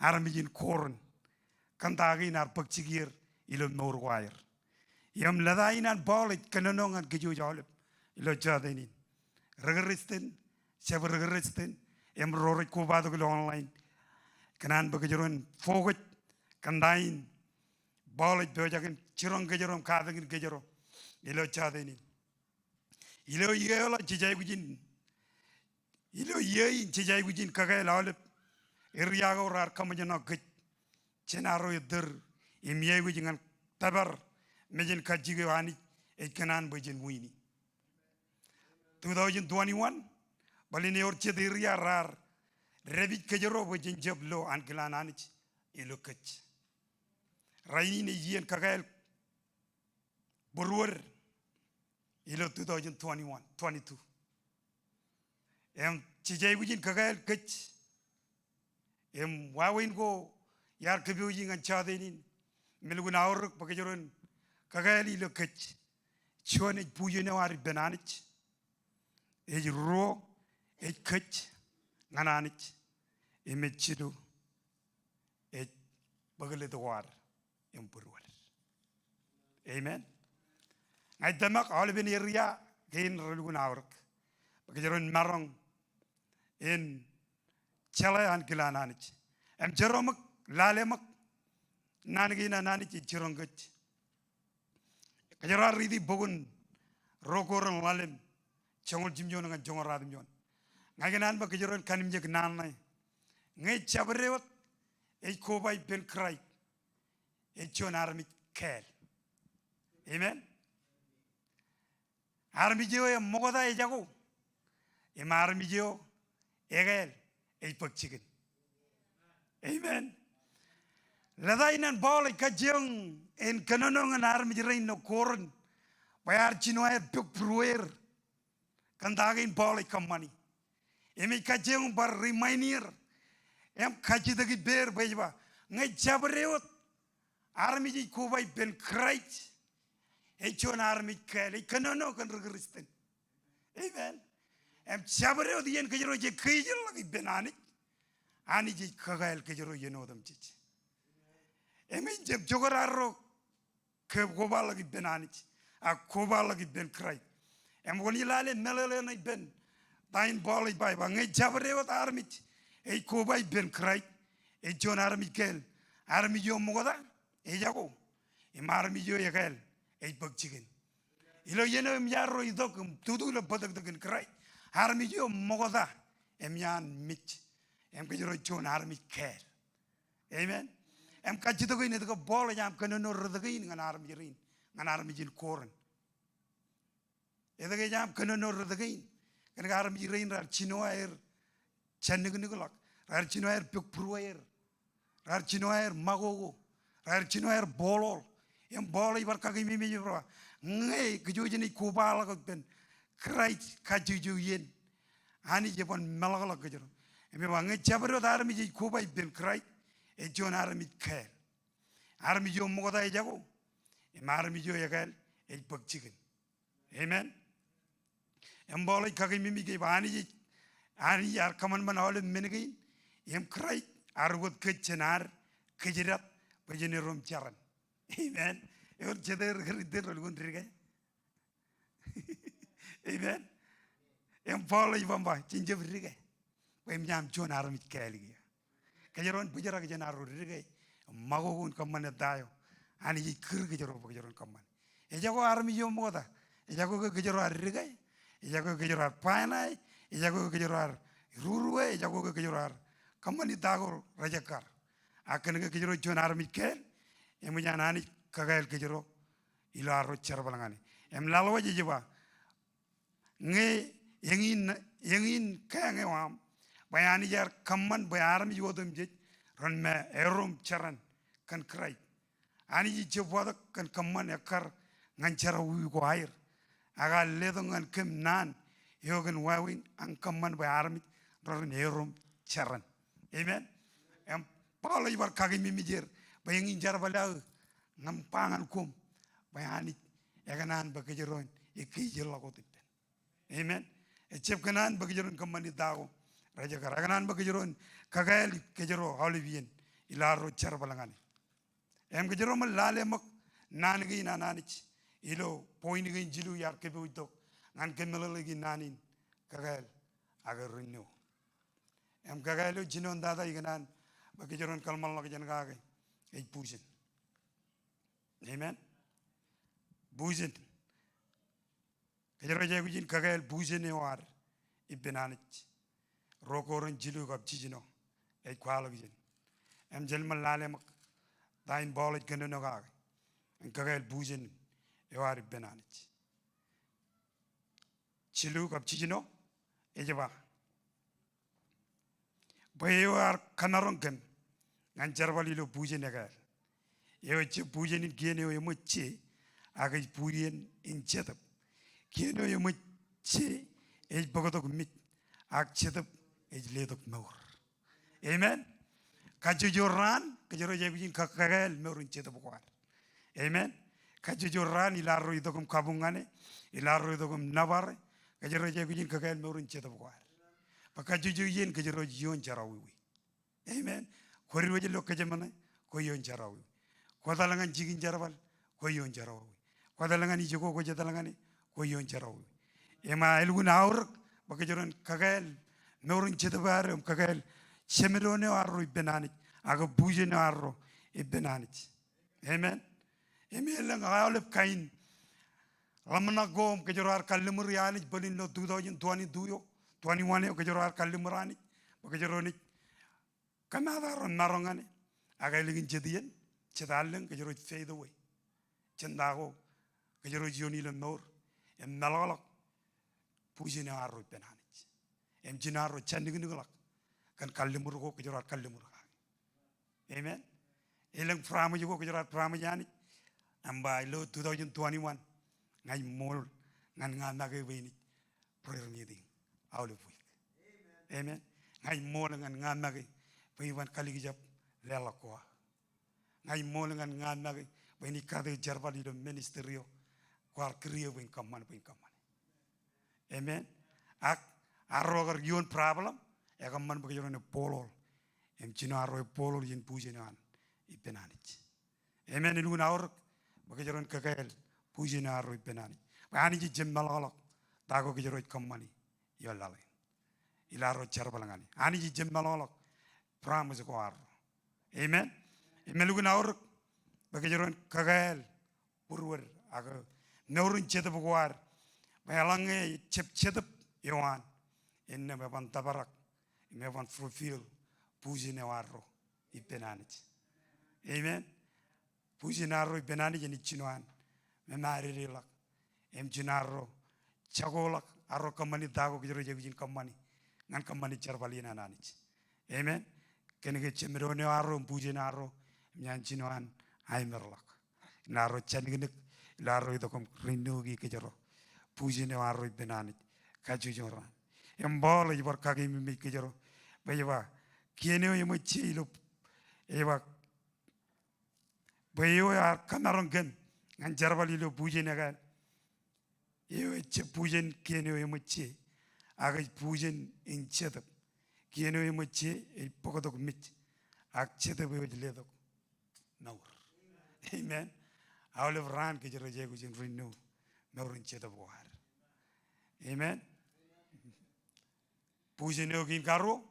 armijin koren kantagi nar pekcigir ilo norwair yam ladai nan bolit kanonongan keju jalep ilo jotenin regeristen sabar regeristen em rorik ko bado ke online kanan bekejoron fogot kandain bolit bejagen cirong kejorom kadengin kejoro ilo jotenin ilo yelo jijay gujin ilo yein jijay gujin kagel alep iriaga orar kamajana gej cenaro yeder imye gujingan tabar mejen kajige wani kanan bejin wini 2021 balini orche diria rar rebit kejero bejin jablo ankilan anich ilo kech rainin yen kagel borwer ilo 2021 22 cijay gujin kagel kech wawin go yar kebiuji ngan jotenin melgun awruk pakejoron kagel ilo kech chone pujene wari benanich ro kech ngananich mechido bagale to war empurwar. Amen. Ngai damak alben area gain relgun awruk pakejoron marong in chala an kilananich jeromak lalemak nanigina nanich jirongach kajara ridi bogun rokoron lalem chongol jimjon nga jongoradim jon ngagenan ba kajaron kanim jek nanay ngay chabrewat kobay ben kray chon armit kel. Amen. Armijo mogoda jago armijo egel pakchigen. Amen. Ladainan ball kajong en kanonongan armijo no koren bayar chinoy puk pruer kandagin ball kamani emi kajong bar reminder kajidagi ber bayba ngay jabrewot armijo kubay ben krait chon armit kel kanono kan regristen. Amen. Jabrewot yen kajero je kajel lagi benani ani je kagel kajero yenodam chich jeb jogoraro ke gobal lagi benani a kobal lagi ben krai woni lale melele na ben tain bol bay ba ngay jabrewot armit kobay ben krai jon armit kel armit yo mogoda jago armit yo yakel bagchigen ilo yeno myaro idok tudu lo badak dagen krai armit yo mogoda yan mich kajero jon armit kel. Amen. Kajito ko ini to bol jam kanono rodagin ngan armit koren edage jam kanono rodagin kan armit rin rar chinoair channignigolak rar chinoair puk pruair rar chinoair magogo rar chinoair bolol bol ibar kagimi mi bro ngay kujujini kubala ko ben krait kajuju yen ani jepon melagala kajero ngay jabro armit kubay ben krait jon armit kel armit yo mogoda jago armit yo yagal bagchigen. Amen. Bolay kagimi mi ge bani ani yar kaman man hole menegi krait argot kechenar kejirat bajene rom charan. Amen. Yor jeder gerider lgun dirga Amen. Follow you by change of rigay. When Yam John Armit Kelly. Kajaron Bujara Janaro rigay. Mago won't come on a dio. And he kirgajaro Bujaron command. Ejago army your mother. Ejago Gajara rigay. Ejago Gajara Pinai. Ejago Gajara Rurue. Ejago Gajara. Come on, Dago Rajakar. I can get your John Armit Kel. Emujanani Kagael Gajaro. Ilaro Cherbalangani. Lalo Jiva. Ngay yengin kaya ngewam bayani jar kamman bayaram yodum jej ron me erum charan kan krai ani ji jeboda kan kamman yakar ngan chara wi ko air aga ledo ngan kem nan yogan wawin an kamman bayaram ron erum charan. Amen. Paulo ibar kagi mimijer bayengin jar bala ngam pangan kum bayani yaganan bagajeron ikijel lakotit. Amen. Echep kanan bagijeron kamani dago raja karaganan bagijeron kagael kejero olivien ilaro charbalangani em kejero mal lale mak nangi nananich ilo point gi jilu yar kebe udok ngan kemelo gi nanin kagael agar renew em kagaelo jinon dada iganan bagijeron kalmal lak jan gage ei pusin. Amen. Busin Kajaro Jagujin Kagael Buzene war Ibenanich Rokoran Jilu of Chijino, a qualogin. Am Jelman Lalemak, thine ball at Ganonogag, and Kagael Buzin, you are Benanich. Chiluk of Chijino, Ejava. But you are Kanaronkan, and Jarvalilo Buzinagar. You are Buzin in Geno Muchi, Agaj Purian in Chetup. Kino you might say, a bogotok meat, act chetup, a ledok more. Amen. Kajujoran, Kajorajin Kakael, Morin Chetupuar. Amen. Kajujoran, Ilaro idogum Kabungane, Ilaro idogum Navarre, Kajorajin Kakael, Morin Chetupuar. Pakajujuin, Kajorojon Jarawi. Amen. Koriwaji Lokajamane, Koyon Jarawi. Quadalangan Jigin Jaraval, Koyon Jarawi. Quadalangan Ijogo Jatalangani. Koyon Jaraw. Ema elgun aur bakajoran kagael norin chetabar kagael semerone arro ibenani aga bujene arro ibenani. Amen. Emelang aulep kain lamna gom kajorar kalimur yani bolin no 2022 21 kajorar kalimurani bakajoroni kanada ron narongane aga ligin jedien chedalen kajoro fade away. Chendago kajoro joni le nor em nalgalak pujine arro benanich em jinaro chandignigulak kan kallimur ko jorat kallimur. Amen. Elang frama jugo jorat frama yani amba ilo 2021 ngai mol ngan nganage bini prayer meeting out of week. Amen. Ngai mol ngan nganage bini kaligijap lelakwa ngai mol ngan nganage bini kade jarbali do ministerio Quar kriya wing kaman. Amen. Ak arrogar yon problem. Ekaman bagayon polol. Em chino arroy polol yin pujinan ipenanich. Amen. Ilun aur bagayon kagael pujina arroy penanich. Bani ji jemmalolok tago gajoy kamani yolale. Ilaro charbalangani. Ani ji jemmalolok promise ko arro. Amen. Emelun aur bagayon kagael purwar aga Norin Chetabuar, Malange Chep Chetup, Yohan, in Nevan Tabarak, in Nevan fulfill Puzinaro, Ipenanich. Amen. Puzinaro, Ipenanich, and Ichinoan, Memari Rilak, M. Genaro, Chagolak, Arro Kamani Dago, Jirajin Kamani, Nan Kamani Charvalina Nanich. Amen. Can you get Chemerone Arro, Puzinaro, Yanchinoan, Imerlak, Naro Changinik. Laro itu kom rindugi kejero, puji ne waro benanit, kaju joran. Embol ibar kaki mimi kejero, baywa kiene yo mochi lo, ewa baywa kanaron gen, nganjarbali lo puji ne gan, ewa pujen kiene yo mochi, aga pujen in chetap, kiene yo mochi, e pokotok mit, ak chetap yo diledok, naur. Amen. All of ran ke jero jego jin renew no rin cheta boar. Amen. Pusin ogin karo.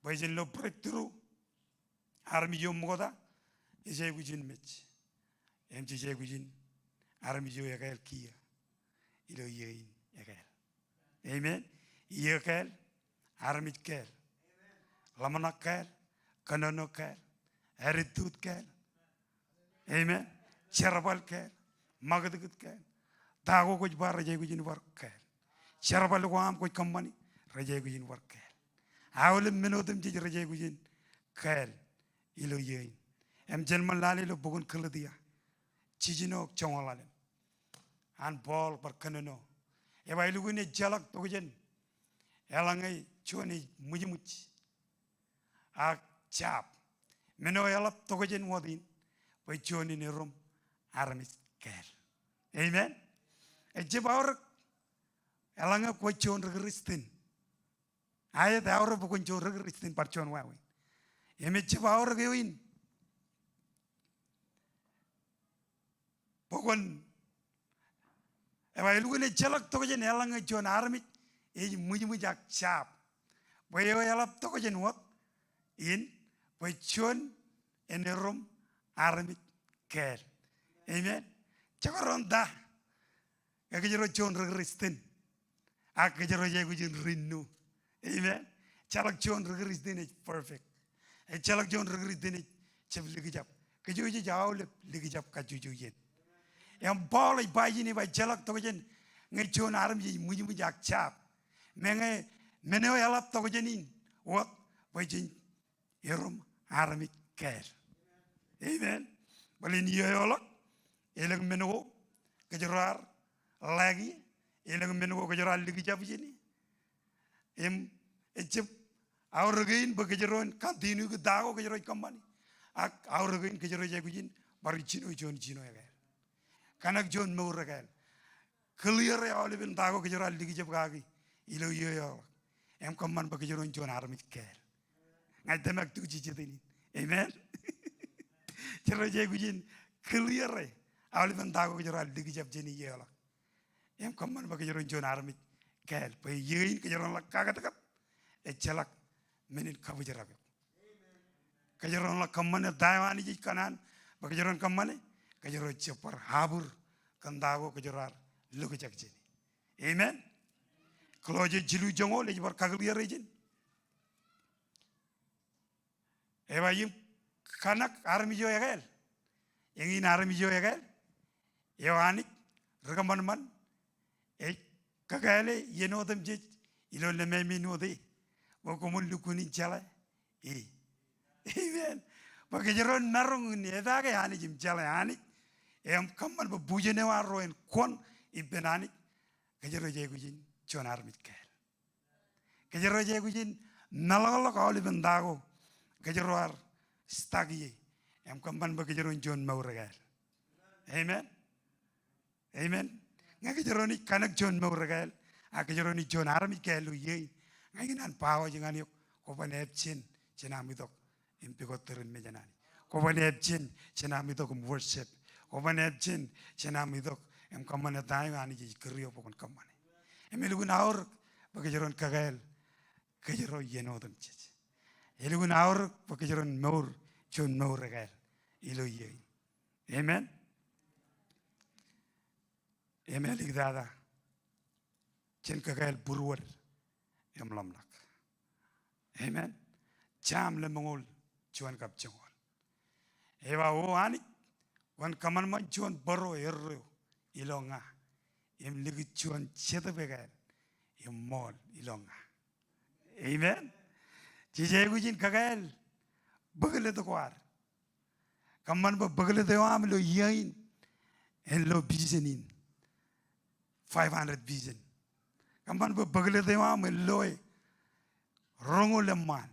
Baizin lo breakthrough. Armi yo moda. Ije gujin mech. Em je gujin. Armi yo yakel kia. Ilo yein yakel. Amen. Yakel. Armi kel. Lamana kel. Kanano kel. Eritut kel. Amen. Cherabal kel. Magadut kel. Tago kuch bar raje gujin war kel. Cherabal guam kuch kamani raje gujin war kel. Awle menodem je raje gujin kel. Ilo yein. Em jenman lale lo bugun keladia. Chijino chongolale. An ball par kanano. Eba ilu gune jalak togen. Elangai chuani mujimuch. A chap. Meno elap togen wadin. Bai chuani ne rom aramis kel. Amen. Ejibaur elanga ko chon regristin. Ayat aur bugun chon regristin par chon wawi. Emejibaur gewin. Bugun eba ilu gune jalak togen elanga chon aramis. Eji mujimujak chap. Bai elap togen wat in bai chon enerom aramis kel. Amen. Chakaron da. Kajero chon regristin. Akajero jegujin rinnu. Amen. Chalak chon regristin is perfect. E chalak chon regristin is chep ligijap. Kajuji jaul ligijap kajuju yen. Em ball ay bayini bay chalak togen ngai chon aram ji mujimujak chap. Menge meneo elap togenin. What bay jin erom aramik kel. Amen. Balin yolok elang meneo kajerar lagi elang meneo kajerar ligijap jini. Em echep auragain bakajeron kantinu ke dago kajeroy kamani. Ak auragain kajeroy jagujin baru chino chino ya gal. Kanak jon meur gal. Clear ya oleh ben dago kajerar ligijap kagi. Ilo yolok. Em kaman bakajeron jon aramik kel. Ngai temak tu jini. Amen. Jeroy jagujin clear awli ben dago kajerar ligijap jini yolok. Em kaman bakajeron jon aramik kel. Pai yein kajeron lak kagatakat. Echalak menin kabujarabe. Kajeron lak kamane daiwani ji kanan. Bakajeron kamane kajeron cepar habur kandago kajerar ligijap jini. Amen. Kalau je jilu jongo le bar kagaliar rejin. Eba yim kanak armi jo yagal. Yang in armi jo yagal. Ewanik rekaman man. Kagale yeno dem je ilo le memi no de. Komol lukuni jala. Amen. Bakajeron narung ni edaga yani jim jala yani. Em kaman ba bujene waro en kon ibenani. Kajero je gujin chon armit kel. Kajero je gujin nalalo kaoli bendago. Kajero ar stagi. Em kaman ba kajeron jon mauragal. Amen. Amen. Ngakajero ni kanak jon mauragal. Akajero ni jon armit kel uye. Ngayinan pawo jangan yuk kopan epchin cenamidok impikoterin mejanani. Kopan epchin cenamidok worship. Kopan epchin cenamidok em kamane tayo ani ji kriyo pokon kamane. Emelugun aur bakajeron kagael kajero yeno dem chich. Elugun aur bakajeron maur jon maur regal ilo ye. Amen. Amen ligdada. Chen kagael burwar em lamlak. Amen. Cham le mongol chuan kap chongol. Ewa o ani wan kaman man chuan baro erro ilonga. Em ligi chuan cheta begal em mol ilonga. Amen. Jije gujin kagael bagale to kwar. Kaman ba bagale to am lo yain en lo bizenin 500 bizen. Kaman ba bagale to am loe rongol man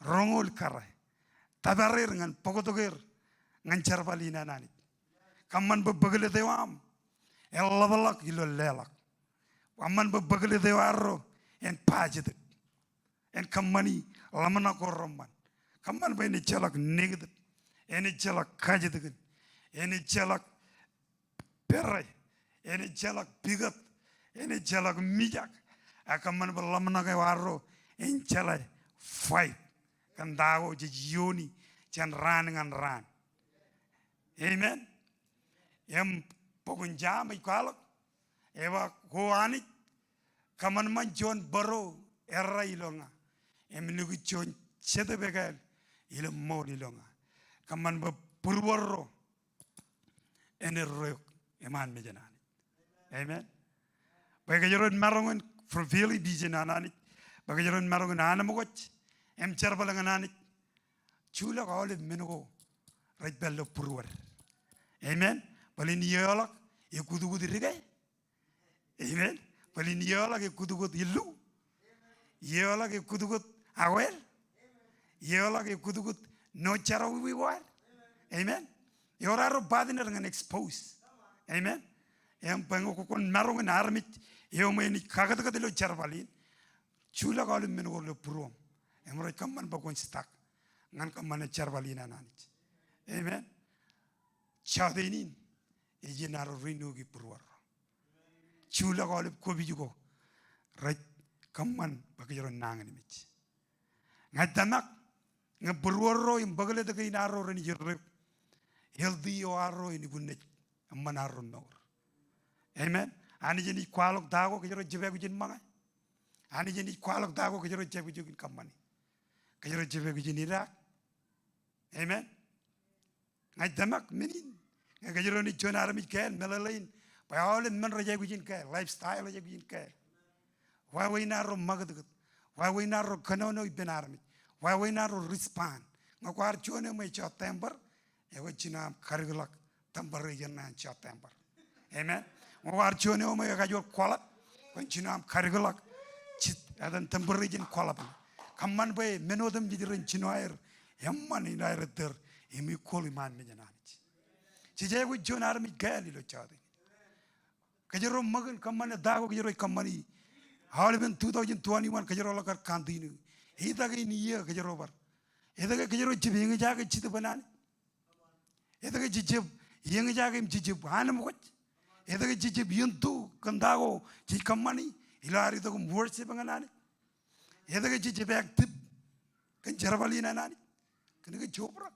rongol karai tabarir ngan pogotoger ngan charbalina nani. Kaman ba bagale to am elabalak ilo lelak. Kaman ba bagale to arro en pajet en kamani lamana korroman. Kaman ba ni chalak negd en chalak kajet en chalak perre en chalak bigat ene chala mijak akaman balamna ke waro en chala fight kan dago je yoni chan ran ngan ran amen em pokon jam ikalok eva hoani kaman man jon baro erra ilonga em nugu jon chede begal ilo mod ilonga kaman ba purworo ene royok eman mejanani amen bagajaron marongon fulfilli bijanani bagajaron marongon anamogoch em charbalanganani chula gole menugo right bello purwar amen balin yolak ekudugu dirigay amen balin yolak ekudugu illu yolak ekudugu awel yolak ekudugu no chara we war amen yoraro badiner ngan expose amen em pango ko kon marongon armit yomeni kagadaga lo charbalin chula gole menugo lo purwam emro kamman bakon stak ngan kamman charbalina nanich amen jotenin ejinaro rinugi purwar chula gole ko bijugo right kamman bakajaro nangani mich ngadanak ngapurwaro im bagale daga inaro ren jirre healthy o arro ini bunne manaro nor amen ani jeni kwalok dago kajaro jebegu jin manga ani jeni kwalok dago kajaro jebegu jin kamani kajaro jebegu jin irak amen ngai damak menin kajaro ni jonar mi ken melalain pa ole men rajegu jin ke lifestyle rajegu jin ke wa we naro magad wa we naro kanono benarmi wa we naro respond ngakwar chone mai chotember e wajina karigulak tambar yana chotember amen ngawar chone o mai gajor kwalat wajina karigulak chit adan tambar jin kwalap kamman bay menodam jidirin chinoair yamman inair der emi koli man mejanani chije gu jonar mi gali lo chade kajero magan kamman dago kajero kammani hawleben 2021 kajero lakar kandinu hidaga ni ye kajero bar hidaga kajero jibinga jaga chit banani hidaga jijib yenga jaga im jijib hanam ko hidaga jijib yuntu kandago ji kammani ilari dago worse banganani hidaga jijib active kan jarbalina nani kaniga jobra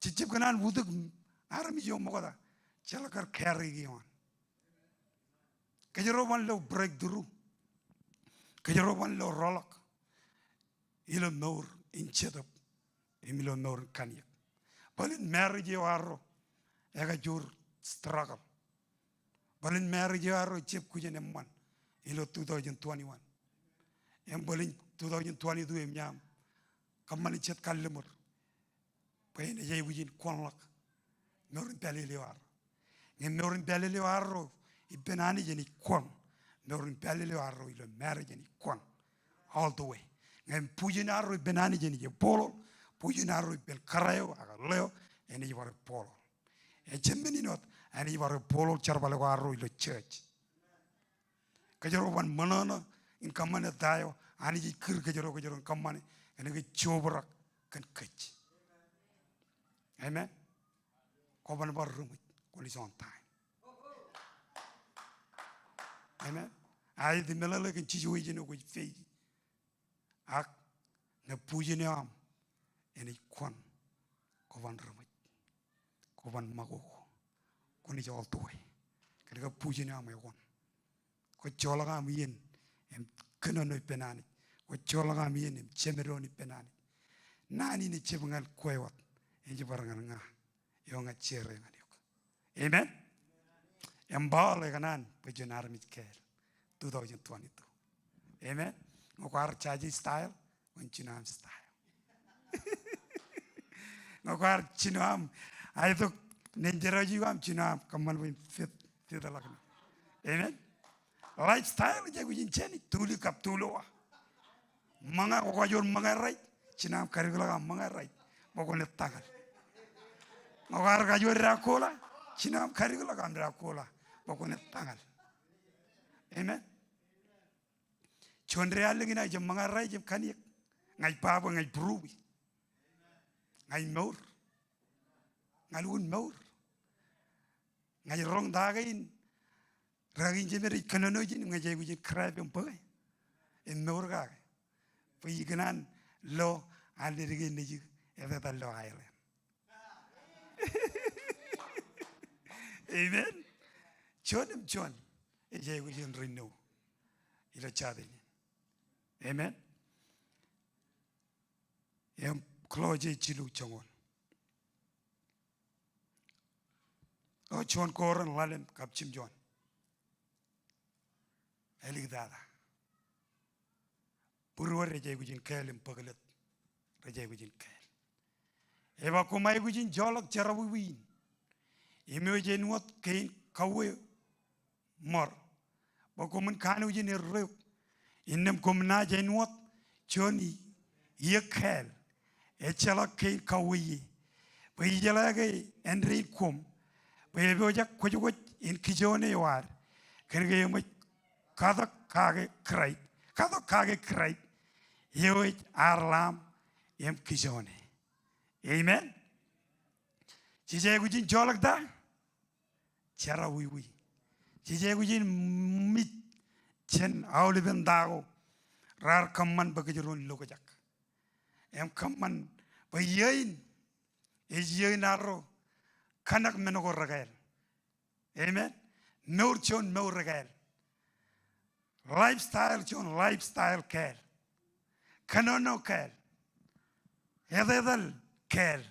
jijib kanan wuduk arami jo mogoda chalakar carry giwan kajero wan lo breakthrough kajero wan lo rolak ilo nor inchedap emilo nor kanya balin marriage waro ega jur struggle balin marriage waro chep kujene man ilo 2021 em balin 2022 em nyam kamani chet kallemur payne jey wujin konlak norin pelele waro ngem norin pelele waro ibenani jeni kon norin pelele waro ilo marriage ni kon all the way ngem pujinaro ibenani jeni je polo pujinaro bel karayo aga leo eni waro polo e jemmeni not ani waro polo charbale waro ilo church kajaro wan manana in kamane dayo ani ji kir kajaro kamane ene ge chobrak kan kach amen ko ban bar rumit ko is on time amen ay di melale kan ci joyi jeno ko feji ak na pujine am ene kon ko ban rumit ko ban mago ko ni jol toy kada pujine am yon ko chola am yen em kenono penani ko chola am yen em chemeroni penani nani ni chebngal koywat enji barangal nga yo nga chere ngani ko amen embale kanan pejonar mitkel 2022 amen ngokwar chaji style chinam style ngokwar chinam ayto nenjeraji am chinam kamal win fit lakna amen lifestyle jagu jin cheni tuli kap tulowa manga ko jor manga right chinam karigula manga right bokone tagal ngokwar ka jor rakola chinam karigula kam rakola bokone tagal amen chondre alingina jam manga right jam kaniek ngai pabo ngai brubi ngai maur ngai un maur ngai rong dagain ragin jemeri kanono jin ngaje gujin krab yom pay in norga pi ganan lo alirigin niji eveta lo island amen John eje gujin renew ila chadin amen em cloje chilu chongon o John koran lalen kapchim John eligdada purwar reje gujin kelim pagalet reje gujin kel eba kumai gujin jolak charabuin ime je nuot kein kawe mor bakumun kanu jin erreu innem kumna je nuot choni yekel echala kein kawe bai jala ge enri kum bai boja kujugo in kijone war kerge yemo kada kage krai yoit arlam yem kijone amen jije gujin jolak da chara wi jije gujin mit chen awliben dago rar kamman bagajron logajak em kamman bayin ejiyin arro kanak menogo ragael amen nur chon no ragael lifestyle chon lifestyle care kanono care ededal care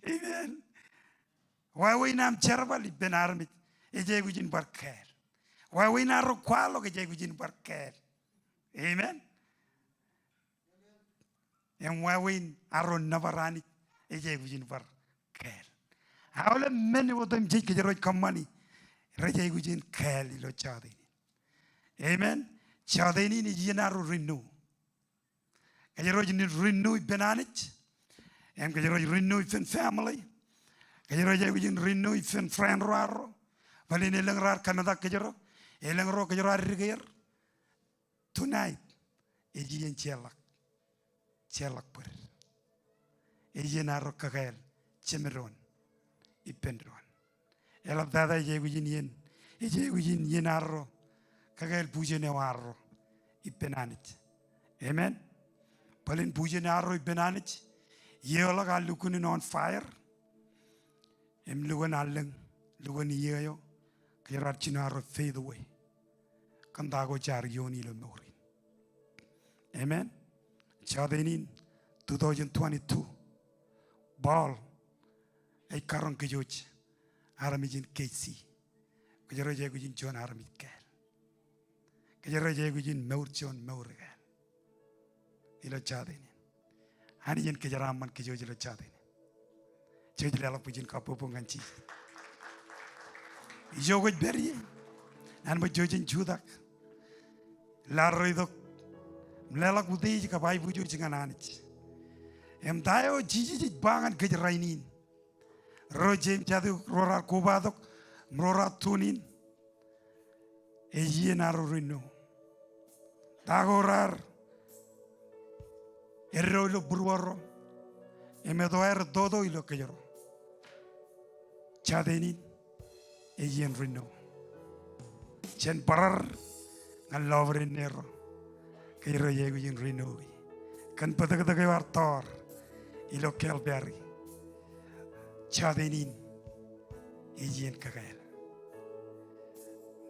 amen why we nam chervali benarmit eje gujin bar care why we na ro kwalo eje gujin bar care amen and why we aro navarani eje gujin bar care hawle meni wodam je ke jero kamani reje gujin care lo chadi amen chadeni ni jinaru renew kajero jini renew benanich em kajero renew in family kajero jini renew in friend raro balene langrar kanada kajero elangro kajero arriger tonight ejien chelak per ejienaro kagael chemeron ipendron elabdada ejegujin yenaro kagael bujene warro ipenanich amen palin bujene arro ipenanich yeola galukunin on fire em lugan aleng lugan yeyo kayrat chinaro fade away kandago jar yoni lo nori amen chadenin 2022 ball ay karon kejoj aramijin kc kajero jegujin jon aramit kel kajero jegujin mewrchon mewregal ilo chadeni hani jen kajara man kejoj ilo chadeni jejle ala pujin kapopo nganchi jogoj berye nan ba jojin judak la roidok mlelak budiji ka bai bujo jingananich em dayo jiji bangan gej rainin rojem chadu rorar kubadok mrora tunin ejienaro rino dagorar errolo burwaro emedoer dodo ilo kejero chadenin ejien rino chen parar ngal lovre nero kejero yegujin rino kan padag wartor ilo kelberry chadenin ejien kagael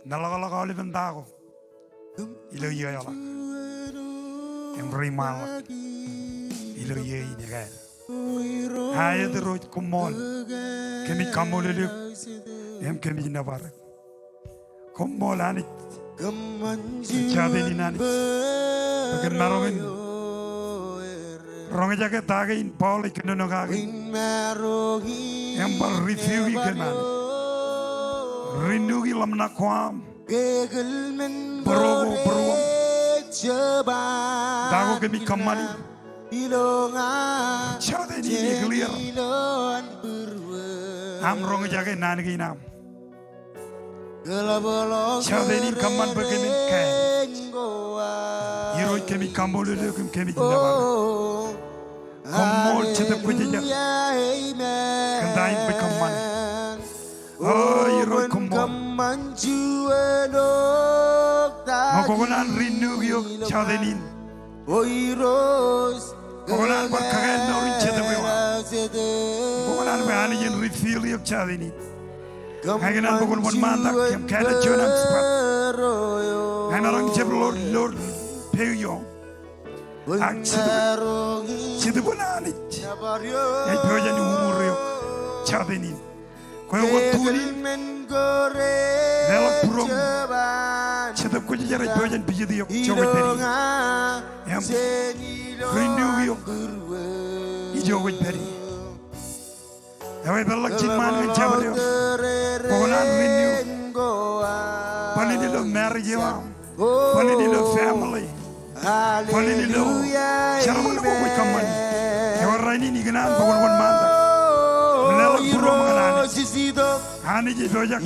nalagalaga oliven dago ilo yoyala emrimal ilo yey nagael hayad roj komol kemi kamolele em kemi nabar komol ani chadenin ani bagen narogen Rong jaga tagain Paul ikenono gagin yang berreview ikenan rindu gilam nakwam berogo beruam dago kemi kamani chade ni clear am rong jaga nangi nam chade ni kaman bagemin kai Iroi kemi kambolu lekum kemi jinabar. Komol cita pujinya. Kendain bekaman. Oh iroi komol. Makokonan renew yok jotenin. Kokonan barkagan norin chedewa. Kokonan bayani yen refill yok jotenin. Hagenan bokon mon mandak kem kala jonam spat. Hanarang jeblor lord peyo. Ak chedebonani. Ay peyani umur yok jotenin. Koy watunin. Nelak prom. Chedeb ko jara jojan bijidi yok jogoteri. Yam renew yok. Ijogoteri. Away dalak jinman ngan jabrio. Kokonan renew. Panini lo marriage yam. Panini lo family. Panini lo sharman mo ko kaman. Ewa rainin ignan bokon mon manda. Nelak prom nganan. Hani ji dojak.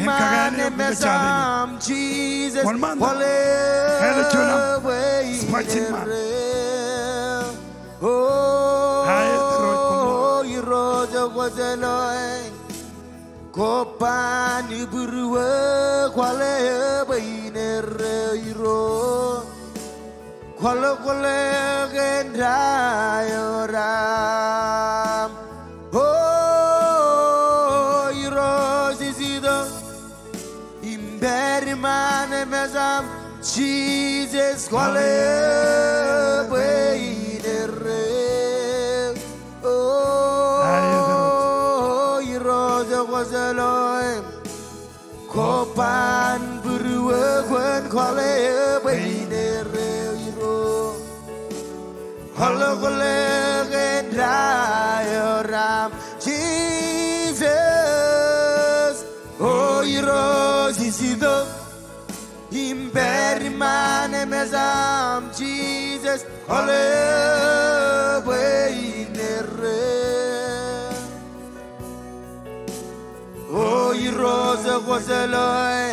Kagane mesam Jesus. Mon manda. Hele chonam. Spachin man. Haye teroj Komol. Kopani burwe kwale bainer iro kwale gendra yoram oh iro zizido imberi mane mezam Jesus kwale bainer Kopan burwe kwen kwale bainer iro kwale gendra yoram Jesus oh iro zizido imberi mane mezam Jesus kwale bainer oh iroza kwazaloy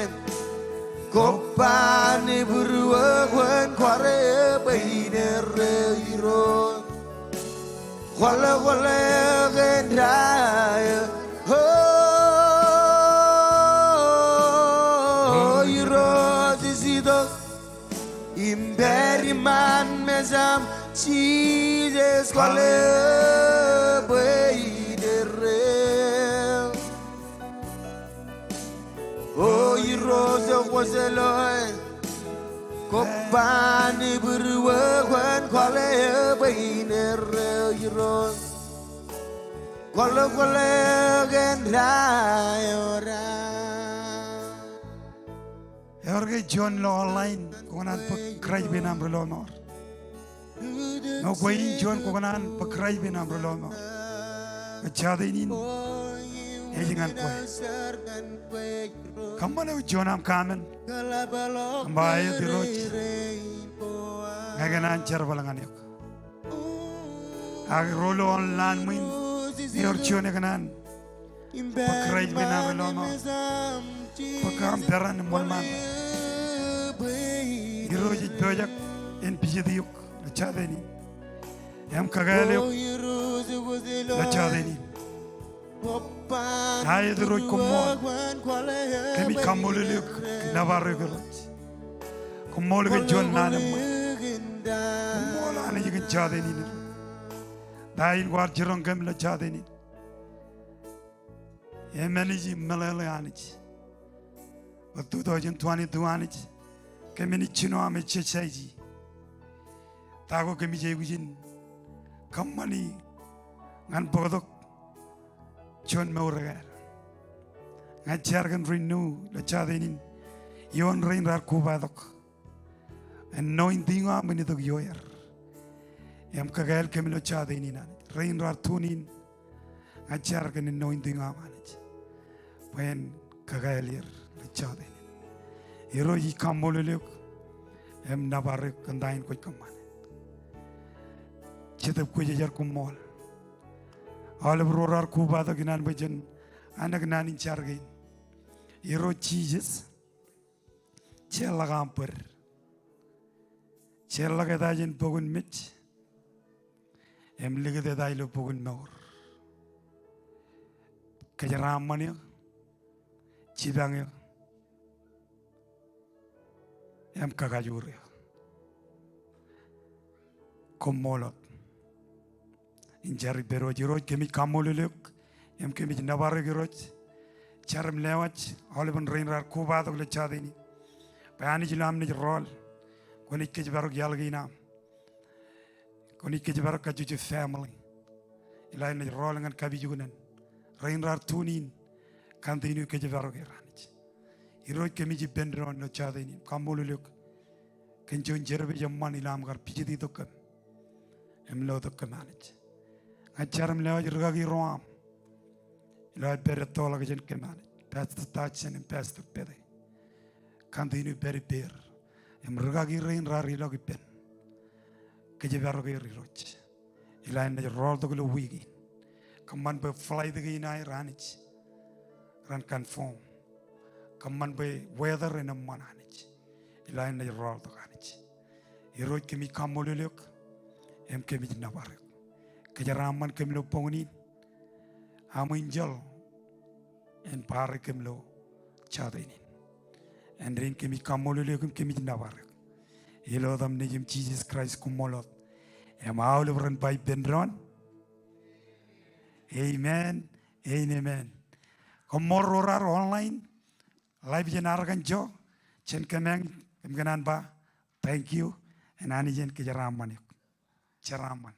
kopani burwe kwen kware bainer iro kwale gendra oh iroza zido imberi man mezam Jesus kwale bainer oh iroza kwazaloy kopani burwe kwen kwale bainer iro kwale gendra yora Yorge John lo online kokonan pakraj benam relonor. No goyin John kokonan pakraj benam relonor. Jotenin elingan koy. Kamane jonam kamen. Ambaye diroj. Ngaganan charbalangan yok. Ag rolo online min. Yor chone kanan. Pakraj benam relonor. Pakam daran molman. Diroj dojak en bijedi yok. Jotenin. Yam kagale yok. Jotenin. Haye diroj Komol. Kami Komol yok. Navarre geroj. Komol ke jon nanam. Komol ane jigen jotenin. Dain war jirong kam la jotenin. Yemeniji melele anich. 2022 anich. Kami ni chino ame chechaiji. Tago kami jegujin. Kamani ngan bogodok. John Mauragar. Ngajargan renew la jotenin. Yon rein rar kubadok. Anointing am ni dog yoyer. Yam kagael kemilo jotenin an. Rein rar tunin. Ngajargan anointing am anich. Wen kagael yer la jotenin. Iro yi Komol lek. Em nabarre kandain koy kamane. Chedab ko jar Komol. All rorar kubada ginan bajan anak nanin chargain. Iro Jesus chelagamper. Chelagadajen pogun mit. Em ligadailo pogun maur. Kajaramania Chibangyo. Em kagajure. Komolot. Injari bero jiroj kemi kamoluluk. Em kemi nabare giroj. Charam lewach. Olivan rainrar kubado le chadini. Bayani jilam ni rol. Koni kejbaro gyalgina. Koni kejbaro kajuju family. Ilai ni rol ngan kabijugunan. Rainrar tunin. Kantinu kejbaro geranich. Iroj kemi jibendron no chadini. Kamoluluk. Kenjon jerbe jamman ilam gar pijidi dokkan. Emlo dokkan manich. Acharam lewach rugagi roam. Ilai beretola gajen kemanich. Pastor Tachin and Pastor Pede. Continue very bear. Rugagi rain rari logi pen. Kajabarogi roach. Ilan the roll the gulu wigi. Command by fly the guinai ranich. Ran conform. Command by weather in a mananich. Ilan the roll the ranich. Heroic kemi kamoluk. Em kemi navarek. Kajaraman kemlo pony. Aminjal. And parakemlo chadinin. And rin kemi kamolulum kemi navarek. Elodam nejim Jesus Christ kumolot. Am all run by Bendron. Amen. Amen. Komol online. Live jenaragan jo. Chen kemeng kemganan ba. Thank you. And anijen kejaraman. Charaman.